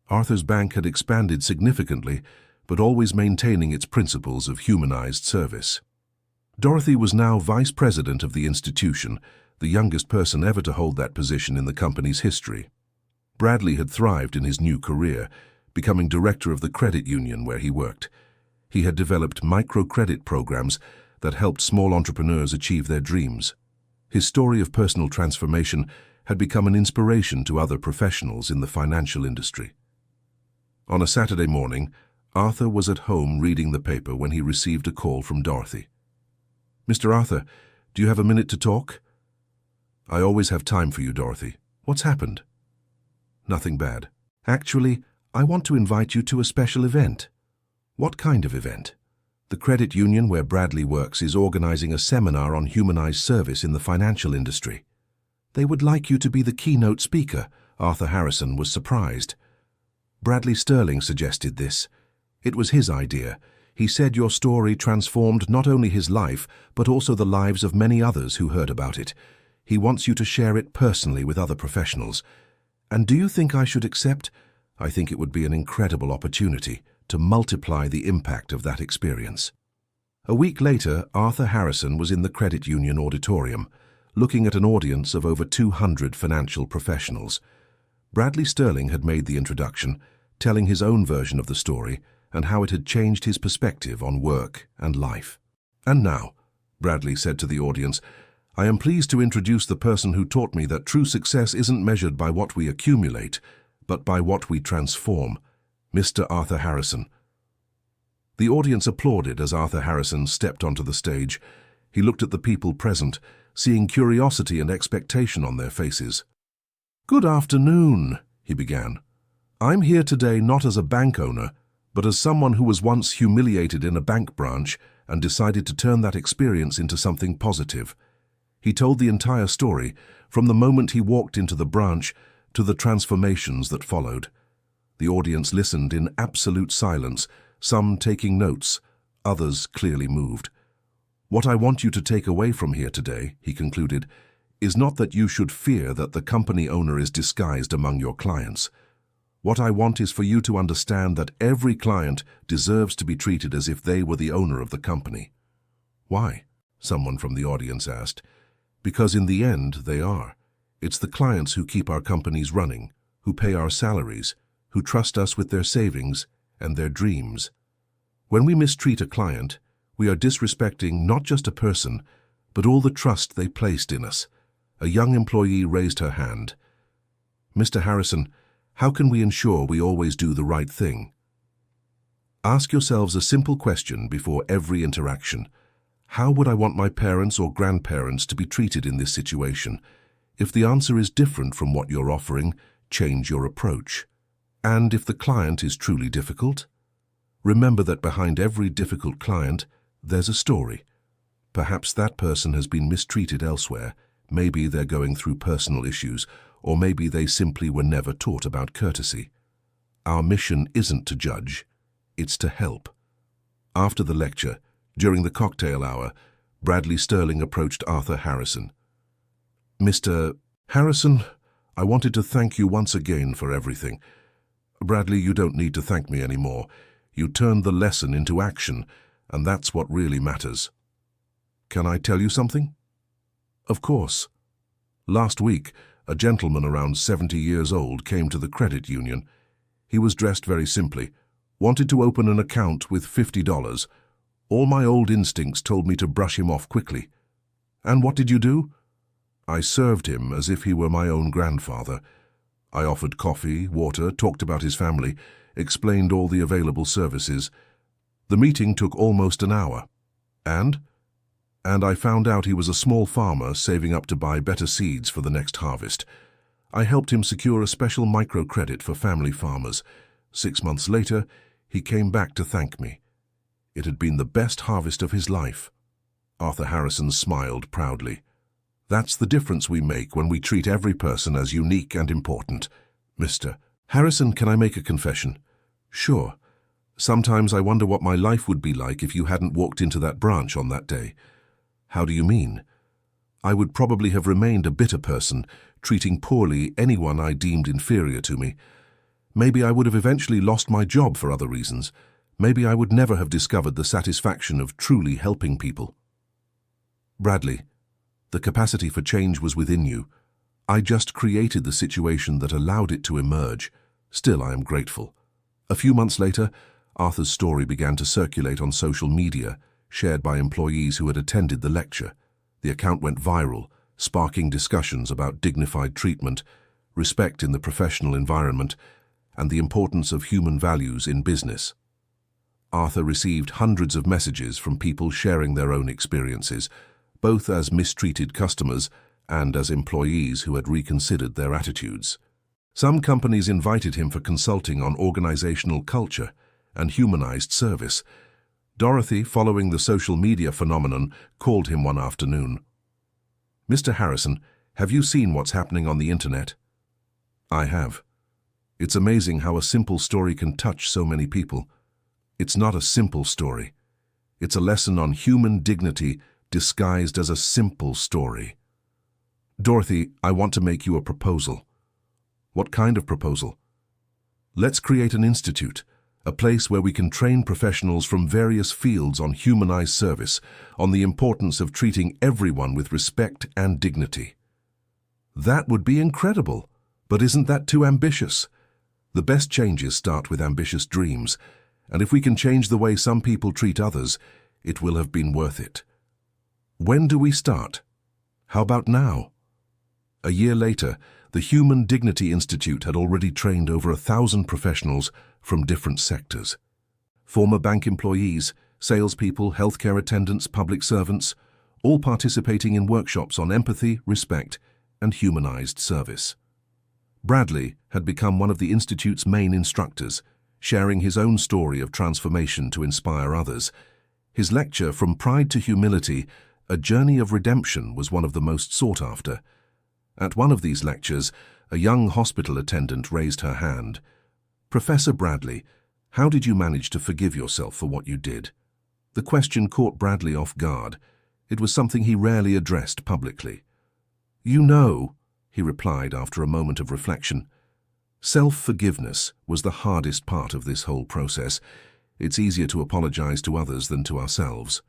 Arthur's bank had expanded significantly, but always maintaining its principles of humanized service. Dorothy was now vice president of the institution, the youngest person ever to hold that position in the company's history. Bradley had thrived in his new career, becoming director of the credit union where he worked. He had developed microcredit programs that helped small entrepreneurs achieve their dreams. His story of personal transformation had become an inspiration to other professionals in the financial industry. On a Saturday morning, Arthur was at home reading the paper when he received a call from Dorothy. "Mr. Arthur, do you have a minute to talk?" "I always have time for you, Dorothy. What's happened?" "Nothing bad. Actually, I want to invite you to a special event." "What kind of event?" "The credit union where Bradley works is organizing a seminar on humanized service in the financial industry. They would like you to be the keynote speaker." Arthur Harrison was surprised. "Bradley Sterling suggested this. It was his idea. He said your story transformed not only his life, but also the lives of many others who heard about it. He wants you to share it personally with other professionals. And do you think I should accept? I think it would be an incredible opportunity to multiply the impact of that experience." A week later, Arthur Harrison was in the credit union auditorium, looking at an audience of over 200 financial professionals. Bradley Sterling had made the introduction, telling his own version of the story and how it had changed his perspective on work and life. "And now," Bradley said to the audience, "I am pleased to introduce the person who taught me that true success isn't measured by what we accumulate, but by what we transform, Mr. Arthur Harrison." The audience applauded as Arthur Harrison stepped onto the stage. He looked at the people present, seeing curiosity and expectation on their faces. "Good afternoon," he began. "I'm here today not as a bank owner, but as someone who was once humiliated in a bank branch and decided to turn that experience into something positive." He told the entire story, from the moment he walked into the branch to the transformations that followed. The audience listened in absolute silence, some taking notes, others clearly moved. "What I want you to take away from here today," he concluded, "is not that you should fear that the company owner is disguised among your clients. What I want is for you to understand that every client deserves to be treated as if they were the owner of the company." "Why?" someone from the audience asked. "Because in the end, they are. It's the clients who keep our companies running, who pay our salaries, who trust us with their savings and their dreams. When we mistreat a client, we are disrespecting not just a person, but all the trust they placed in us." A young employee raised her hand. "Mr. Harrison, how can we ensure we always do the right thing?" Ask yourselves a simple question before every interaction. How would I want my parents or grandparents to be treated in this situation? If the answer is different from what you're offering, change your approach. And if the client is truly difficult, remember that behind every difficult client, there's a story. Perhaps that person has been mistreated elsewhere. Maybe they're going through personal issues, or maybe they simply were never taught about courtesy. Our mission isn't to judge, it's to help. After the lecture, during the cocktail hour, Bradley Sterling approached Arthur Harrison. "Mr. Harrison, I wanted to thank you once again for everything. Bradley, you don't need to thank me anymore. You turned the lesson into action, and that's what really matters. Can I tell you something?" "Of course." "Last week, a gentleman around 70 years old came to the credit union. He was dressed very simply, wanted to open an account with $50. All my old instincts told me to brush him off quickly. And what did you do?" "I served him as if he were my own grandfather. I offered coffee, water, talked about his family, explained all the available services. The meeting took almost an hour. And I found out he was a small farmer saving up to buy better seeds for the next harvest. I helped him secure a special microcredit for family farmers. 6 months later, he came back to thank me. It had been the best harvest of his life." Arthur Harrison smiled proudly. "That's the difference we make when we treat every person as unique and important. Mr. Harrison, can I make a confession?" "Sure. Sometimes I wonder what my life would be like if you hadn't walked into that branch on that day." "How do you mean?" "I would probably have remained a bitter person, treating poorly anyone I deemed inferior to me. Maybe I would have eventually lost my job for other reasons. Maybe I would never have discovered the satisfaction of truly helping people." "Bradley, the capacity for change was within you. I just created the situation that allowed it to emerge. Still, I am grateful." A few months later, Arthur's story began to circulate on social media, shared by employees who had attended the lecture. The account went viral, sparking discussions about dignified treatment, respect in the professional environment, and the importance of human values in business. Arthur received hundreds of messages from people sharing their own experiences, both as mistreated customers and as employees who had reconsidered their attitudes. Some companies invited him for consulting on organizational culture and humanized service. Dorothy, following the social media phenomenon, called him one afternoon. "Mr. Harrison, have you seen what's happening on the internet?" "I have. It's amazing how a simple story can touch so many people." "It's not a simple story. It's a lesson on human dignity disguised as a simple story." "Dorothy, I want to make you a proposal." "What kind of proposal?" "Let's create an institute, a place where we can train professionals from various fields on humanized service, on the importance of treating everyone with respect and dignity." "That would be incredible, but isn't that too ambitious?" "The best changes start with ambitious dreams, and if we can change the way some people treat others, it will have been worth it." "When do we start?" "How about now?" A year later, the Human Dignity Institute had already trained over 1,000 professionals from different sectors. Former bank employees, salespeople, healthcare attendants, public servants, all participating in workshops on empathy, respect, and humanized service. Bradley had become one of the Institute's main instructors, sharing his own story of transformation to inspire others. His lecture, From Pride to Humility, A Journey of Redemption, was one of the most sought after. At one of these lectures, a young hospital attendant raised her hand. "Professor Bradley, how did you manage to forgive yourself for what you did?" The question caught Bradley off guard. It was something he rarely addressed publicly. "You know," he replied after a moment of reflection, "self-forgiveness was the hardest part of this whole process. It's easier to apologize to others than to ourselves."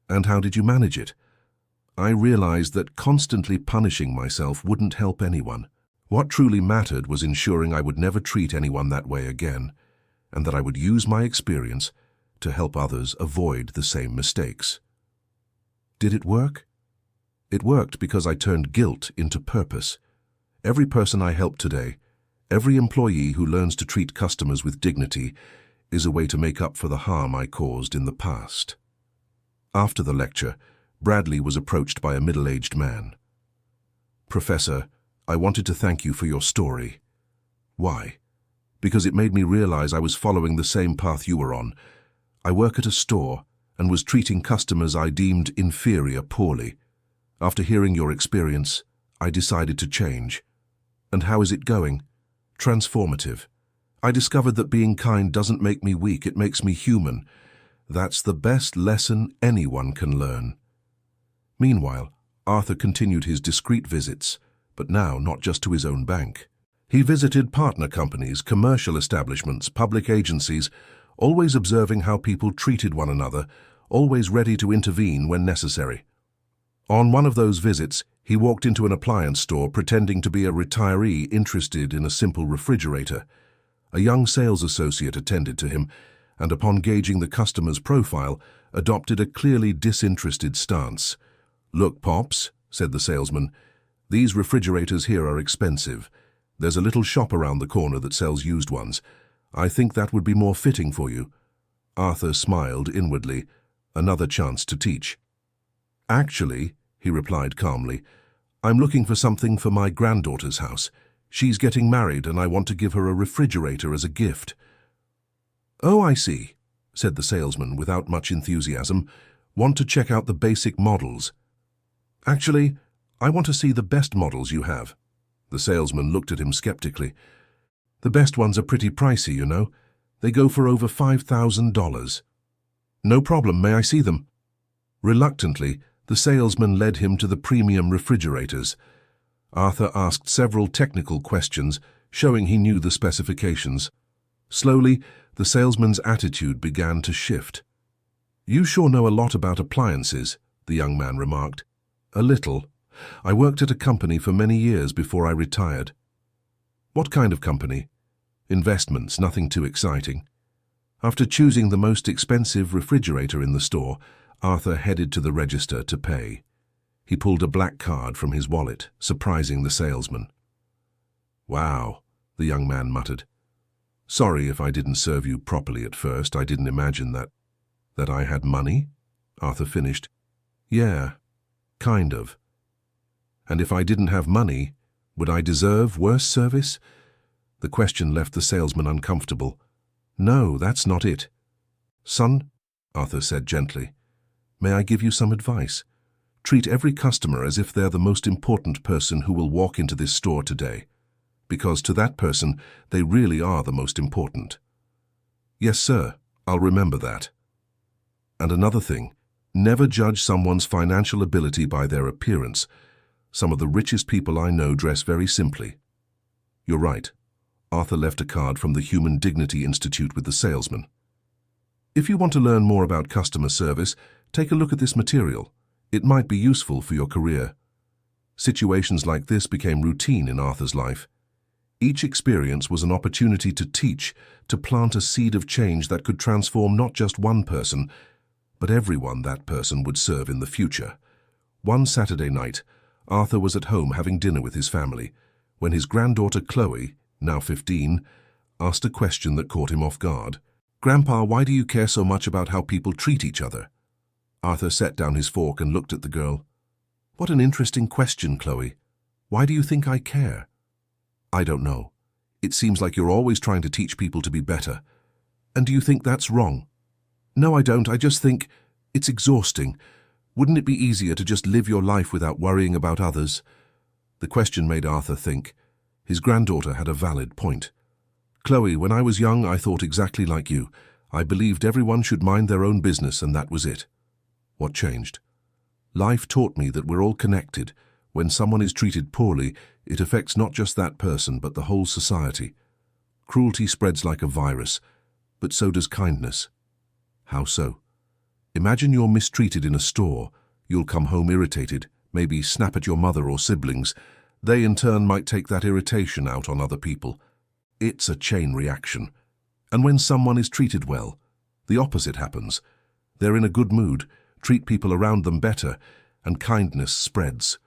"And how did you manage it?" "I realized that constantly punishing myself wouldn't help anyone. What truly mattered was ensuring I would never treat anyone that way again, and that I would use my experience to help others avoid the same mistakes." "Did it work?" "It worked because I turned guilt into purpose. Every person I help today, every employee who learns to treat customers with dignity, is a way to make up for the harm I caused in the past." After the lecture, Bradley was approached by a middle-aged man. "Professor, I wanted to thank you for your story." "Why?" "Because it made me realize I was following the same path you were on. I work at a store, and was treating customers I deemed inferior poorly. After hearing your experience, I decided to change. And how is it going? Transformative. I discovered that being kind doesn't make me weak, it makes me human. That's the best lesson anyone can learn. Meanwhile, Arthur continued his discreet visits, but now not just to his own bank. He visited partner companies, commercial establishments, public agencies, always observing how people treated one another, always ready to intervene when necessary. On one of those visits, he walked into an appliance store pretending to be a retiree interested in a simple refrigerator. A young sales associate attended to him, and upon gauging the customer's profile, adopted a clearly disinterested stance. "Look, Pops," said the salesman, "these refrigerators here are expensive. There's a little shop around the corner that sells used ones. I think that would be more fitting for you." Arthur smiled inwardly. Another chance to teach. "Actually," he replied calmly, "I'm looking for something for my granddaughter's house. She's getting married and I want to give her a refrigerator as a gift." "Oh, I see," said the salesman without much enthusiasm. "Want to check out the basic models?" "Actually, I want to see the best models you have." The salesman looked at him skeptically. "The best ones are pretty pricey, you know. They go for over $5,000. "No problem, may I see them?" Reluctantly, the salesman led him to the premium refrigerators. Arthur asked several technical questions, showing he knew the specifications. Slowly, the salesman's attitude began to shift. "You sure know a lot about appliances," the young man remarked. "A little. I worked at a company for many years before I retired." "What kind of company?" "Investments, nothing too exciting." After choosing the most expensive refrigerator in the store, Arthur headed to the register to pay. He pulled a black card from his wallet, surprising the salesman. "Wow," the young man muttered. "Sorry if I didn't serve you properly at first. I didn't imagine that I had money," Arthur finished. "Yeah, kind of. And if I didn't have money, would I deserve worse service?" The question left the salesman uncomfortable. "No, that's not it." "Son," Arthur said gently, "may I give you some advice? Treat every customer as if they're the most important person who will walk into this store today, because to that person, they really are the most important." "Yes, sir, I'll remember that." "And another thing, never judge someone's financial ability by their appearance. Some of the richest people I know dress very simply." "You're right." Arthur left a card from the Human Dignity Institute with the salesman. "If you want to learn more about customer service, take a look at this material. It might be useful for your career." Situations like this became routine in Arthur's life. Each experience was an opportunity to teach, to plant a seed of change that could transform not just one person, but everyone that person would serve in the future. One Saturday night, Arthur was at home having dinner with his family, when his granddaughter Chloe, now 15, asked a question that caught him off guard. "Grandpa, why do you care so much about how people treat each other?" Arthur set down his fork and looked at the girl. "What an interesting question, Chloe. Why do you think I care?" "I don't know. It seems like you're always trying to teach people to be better. And do you think that's wrong?" "No, I don't. I just think it's exhausting. Wouldn't it be easier to just live your life without worrying about others?" The question made Arthur think. His granddaughter had a valid point. "Chloe, when I was young, I thought exactly like you. I believed everyone should mind their own business, and that was it." "What changed?" "Life taught me that we're all connected. When someone is treated poorly, it affects not just that person, but the whole society. Cruelty spreads like a virus, but so does kindness." "How so?" "Imagine you're mistreated in a store. You'll come home irritated, maybe snap at your mother or siblings. They in turn might take that irritation out on other people. It's a chain reaction. And when someone is treated well, the opposite happens. They're in a good mood, treat people around them better, and kindness spreads."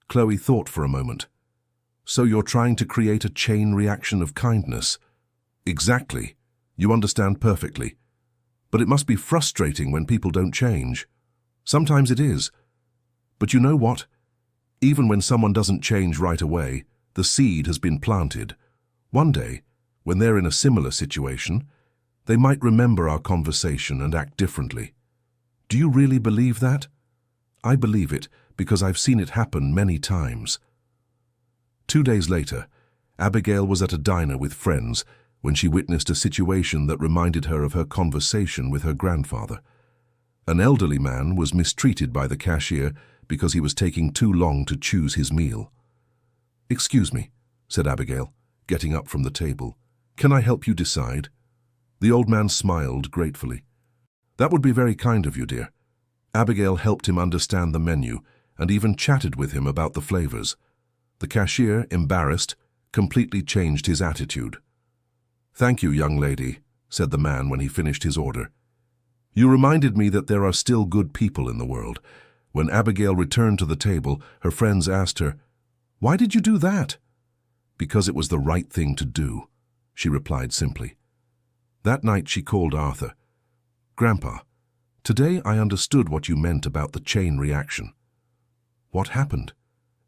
Chloe thought for a moment. "So you're trying to create a chain reaction of kindness?" "Exactly. You understand perfectly. But it must be frustrating when people don't change." "Sometimes it is. But you know what? Even when someone doesn't change right away, the seed has been planted. One day, when they're in a similar situation, they might remember our conversation and act differently. Do you really believe that? I believe it because I've seen it happen many times. 2 days later, Abigail was at a diner with friends when she witnessed a situation that reminded her of her conversation with her grandfather. An elderly man was mistreated by the cashier because he was taking too long to choose his meal. "Excuse me," said Abigail, getting up from the table. "Can I help you decide?" The old man smiled gratefully. "That would be very kind of you, dear." Abigail helped him understand the menu and even chatted with him about the flavors. The cashier, embarrassed, completely changed his attitude. "Thank you, young lady," said the man when he finished his order. "You reminded me that there are still good people in the world." When Abigail returned to the table, her friends asked her, "Why did you do that?" "Because it was the right thing to do," she replied simply. That night she called Arthur. "Grandpa, today I understood what you meant about the chain reaction." "What happened?"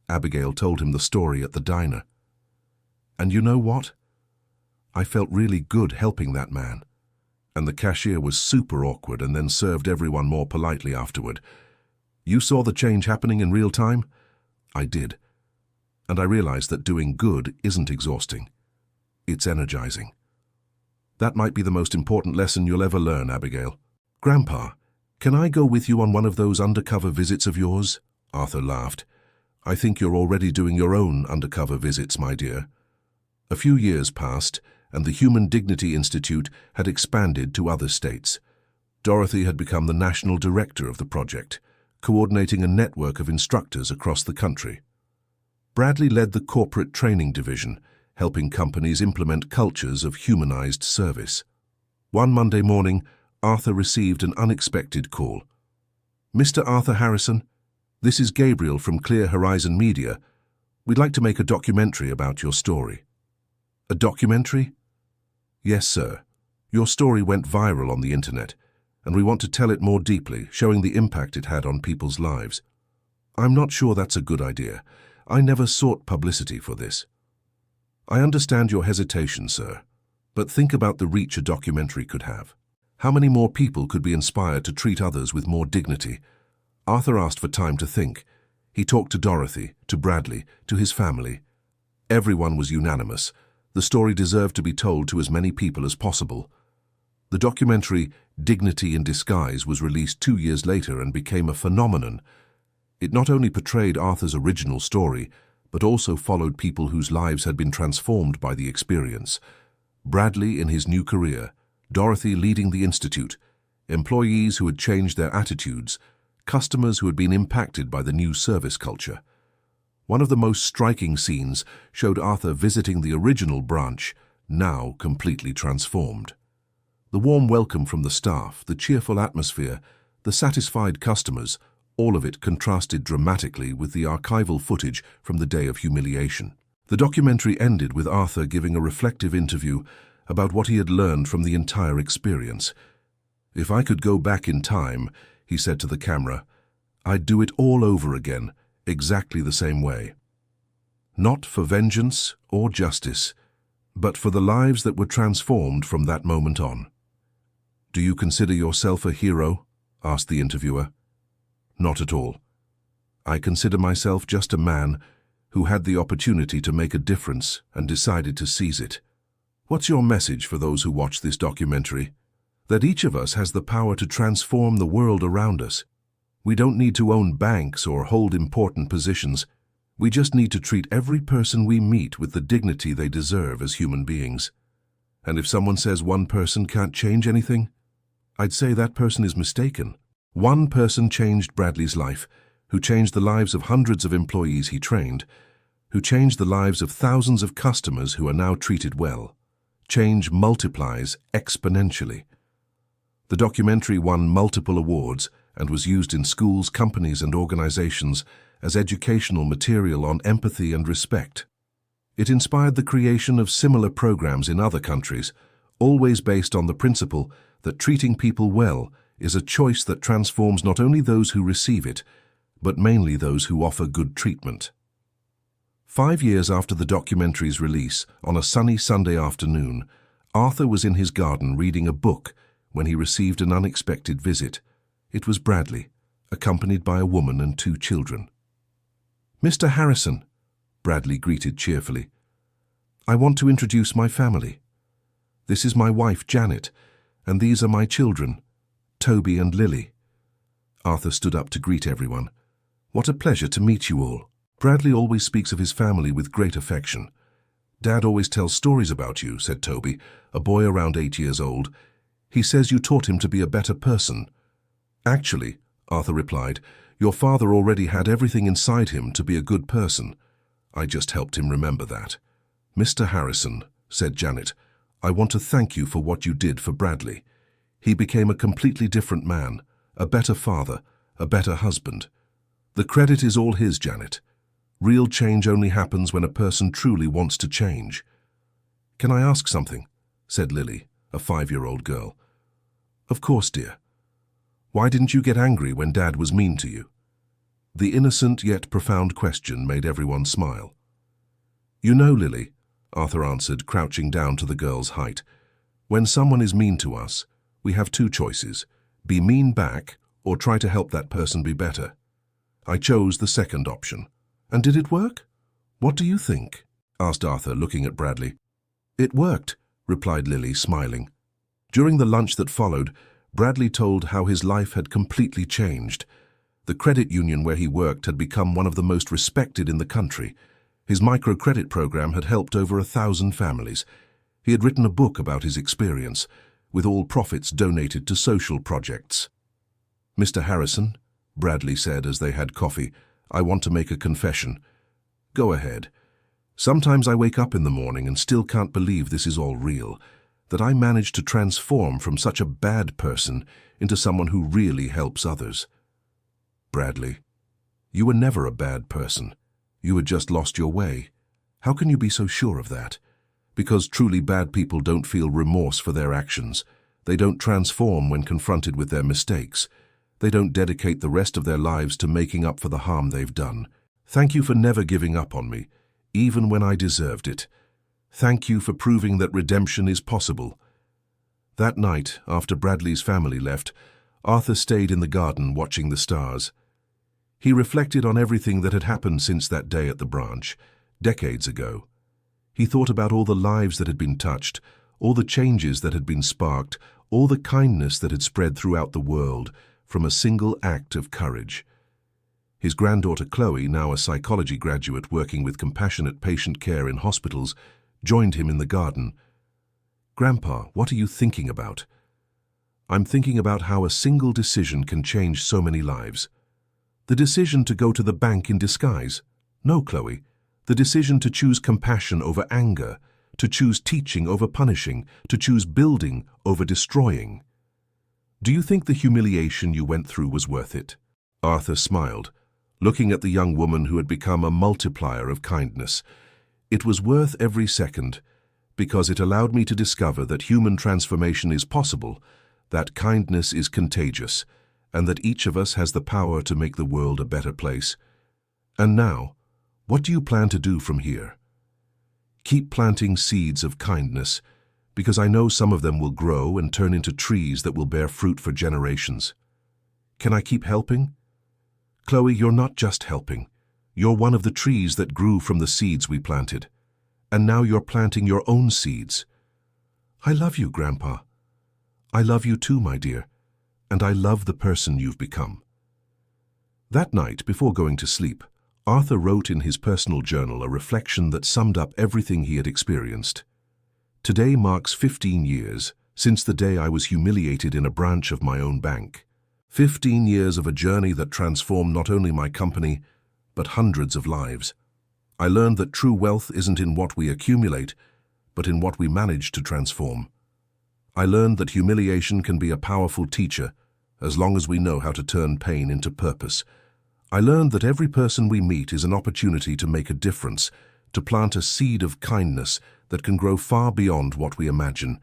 Abigail told him the story at the diner. "And you know what? I felt really good helping that man. And the cashier was super awkward and then served everyone more politely afterward. You saw the change happening in real time?" "I did. And I realized that doing good isn't exhausting. It's energizing." "That might be the most important lesson you'll ever learn, Abigail." "Grandpa, can I go with you on one of those undercover visits of yours?" Arthur laughed. "I think you're already doing your own undercover visits, my dear." A few years passed, and the Human Dignity Institute had expanded to other states. Dorothy had become the national director of the project, coordinating a network of instructors across the country. Bradley led the corporate training division, helping companies implement cultures of humanized service. One Monday morning, Arthur received an unexpected call. "Mr. Arthur Harrison, this is Gabriel from Clear Horizon Media. We'd like to make a documentary about your story." "A documentary?" "Yes, sir. Your story went viral on the internet, and we want to tell it more deeply, showing the impact it had on people's lives." "I'm not sure that's a good idea. I never sought publicity for this." "I understand your hesitation, sir, but think about the reach a documentary could have. How many more people could be inspired to treat others with more dignity?" Arthur asked for time to think. He talked to Dorothy, to Bradley, to his family. Everyone was unanimous. The story deserved to be told to as many people as possible. The documentary Dignity in Disguise was released 2 years later and became a phenomenon. It not only portrayed Arthur's original story, but also followed people whose lives had been transformed by the experience. Bradley in his new career, Dorothy leading the institute, employees who had changed their attitudes, customers who had been impacted by the new service culture. One of the most striking scenes showed Arthur visiting the original branch, now completely transformed. The warm welcome from the staff, the cheerful atmosphere, the satisfied customers, all of it contrasted dramatically with the archival footage from the day of humiliation. The documentary ended with Arthur giving a reflective interview about what he had learned from the entire experience. "If I could go back in time," he said to the camera, "I'd do it all over again, exactly the same way. Not for vengeance or justice, but for the lives that were transformed from that moment on." "Do you consider yourself a hero?" asked the interviewer. "Not at all. I consider myself just a man who had the opportunity to make a difference and decided to seize it." What's your message for those who watch this documentary? That each of us has the power to transform the world around us. We don't need to own banks or hold important positions. We just need to treat every person we meet with the dignity they deserve as human beings. And if someone says one person can't change anything, I'd say that person is mistaken. One person changed Bradley's life, who changed the lives of hundreds of employees he trained, who changed the lives of thousands of customers who are now treated well. Change multiplies exponentially. The documentary won multiple awards and was used in schools, companies, and organizations as educational material on empathy and respect. It inspired the creation of similar programs in other countries, always based on the principle that treating people well is a choice that transforms not only those who receive it, but mainly those who offer good treatment. 5 years after the documentary's release, on a sunny Sunday afternoon, Arthur was in his garden reading a book when he received an unexpected visit. It was Bradley, accompanied by a woman and 2 children. "Mr. Harrison," Bradley greeted cheerfully. "I want to introduce my family. This is my wife, Janet, and these are my children, Toby and Lily." Arthur stood up to greet everyone. "What a pleasure to meet you all." Bradley always speaks of his family with great affection. "Dad always tells stories about you," said Toby, a boy around 8 years old. "He says you taught him to be a better person." "Actually," Arthur replied, "your father already had everything inside him to be a good person. I just helped him remember that." "Mr. Harrison," said Janet, "I want to thank you for what you did for Bradley. He became a completely different man, a better father, a better husband. The credit is all his, Janet. Real change only happens when a person truly wants to change." "Can I ask something?" said Lily, a 5-year-old girl. "Of course, dear. Why didn't you get angry when Dad was mean to you?" The innocent yet profound question made everyone smile. "You know, Lily," Arthur answered, crouching down to the girl's height, "when someone is mean to us, we have 2 choices: be mean back or try to help that person be better. I chose the second option." "And did it work? What do you think?" asked Arthur, looking at Bradley. "It worked," replied Lily, smiling. During the lunch that followed, Bradley told how his life had completely changed. The credit union where he worked had become one of the most respected in the country. His microcredit program had helped over 1,000 families. He had written a book about his experience, with all profits donated to social projects. "Mr. Harrison," Bradley said as they had coffee, "I want to make a confession." "Go ahead." "Sometimes I wake up in the morning and still can't believe this is all real, that I managed to transform from such a bad person into someone who really helps others." "Bradley, you were never a bad person. You had just lost your way. How can you be so sure of that? Because truly bad people don't feel remorse for their actions. They don't transform when confronted with their mistakes. They don't dedicate the rest of their lives to making up for the harm they've done. Thank you for never giving up on me, even when I deserved it. Thank you for proving that redemption is possible." That night, after Bradley's family left, Arthur stayed in the garden watching the stars. He reflected on everything that had happened since that day at the branch, decades ago. He thought about all the lives that had been touched, all the changes that had been sparked, all the kindness that had spread throughout the world from a single act of courage. His granddaughter Chloe, now a psychology graduate working with compassionate patient care in hospitals, joined him in the garden. "Grandpa, what are you thinking about?" "I'm thinking about how a single decision can change so many lives." "The decision to go to the bank in disguise?" "No, Chloe. The decision to choose compassion over anger, to choose teaching over punishing, to choose building over destroying." "Do you think the humiliation you went through was worth it?" Arthur smiled, looking at the young woman who had become a multiplier of kindness. "It was worth every second, because it allowed me to discover that human transformation is possible, that kindness is contagious, and that each of us has the power to make the world a better place. And now, what do you plan to do from here?" "Keep planting seeds of kindness, because I know some of them will grow and turn into trees that will bear fruit for generations." "Can I keep helping?" "Chloe, you're not just helping. You're one of the trees that grew from the seeds we planted. And now you're planting your own seeds." "I love you, Grandpa." "I love you too, my dear. And I love the person you've become." That night, before going to sleep, Arthur wrote in his personal journal a reflection that summed up everything he had experienced. "Today marks 15 years since the day I was humiliated in a branch of my own bank. 15 years of a journey that transformed not only my company, but hundreds of lives. I learned that true wealth isn't in what we accumulate, but in what we manage to transform. I learned that humiliation can be a powerful teacher, as long as we know how to turn pain into purpose. I learned that every person we meet is an opportunity to make a difference, to plant a seed of kindness that can grow far beyond what we imagine.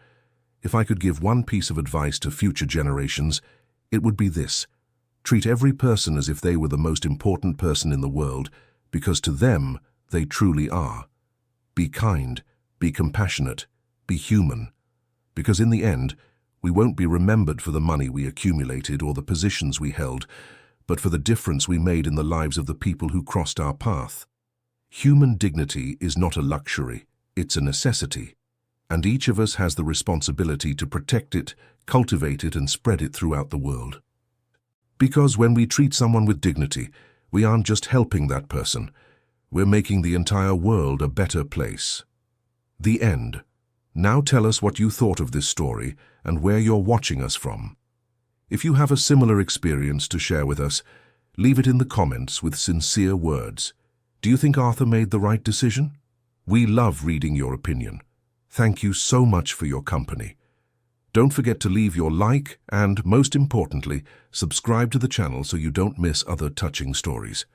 If I could give one piece of advice to future generations, it would be this: treat every person as if they were the most important person in the world, because to them, they truly are. Be kind, be compassionate, be human. Because in the end, We won't be remembered for the money we accumulated or the positions we held, but for the difference we made in the lives of the people who crossed our path. Human dignity is not a luxury, it's a necessity, and each of us has the responsibility to protect it, cultivate it, and spread it throughout the world. Because when we treat someone with dignity, we aren't just helping that person, we're making the entire world a better place. The end. Now tell us what you thought of this story and where you're watching us from. If you have a similar experience to share with us, leave it in the comments with sincere words. Do you think Arthur made the right decision? We love reading your opinion. Thank you so much for your company. Don't forget to leave your like and, most importantly, subscribe to the channel so you don't miss other touching stories.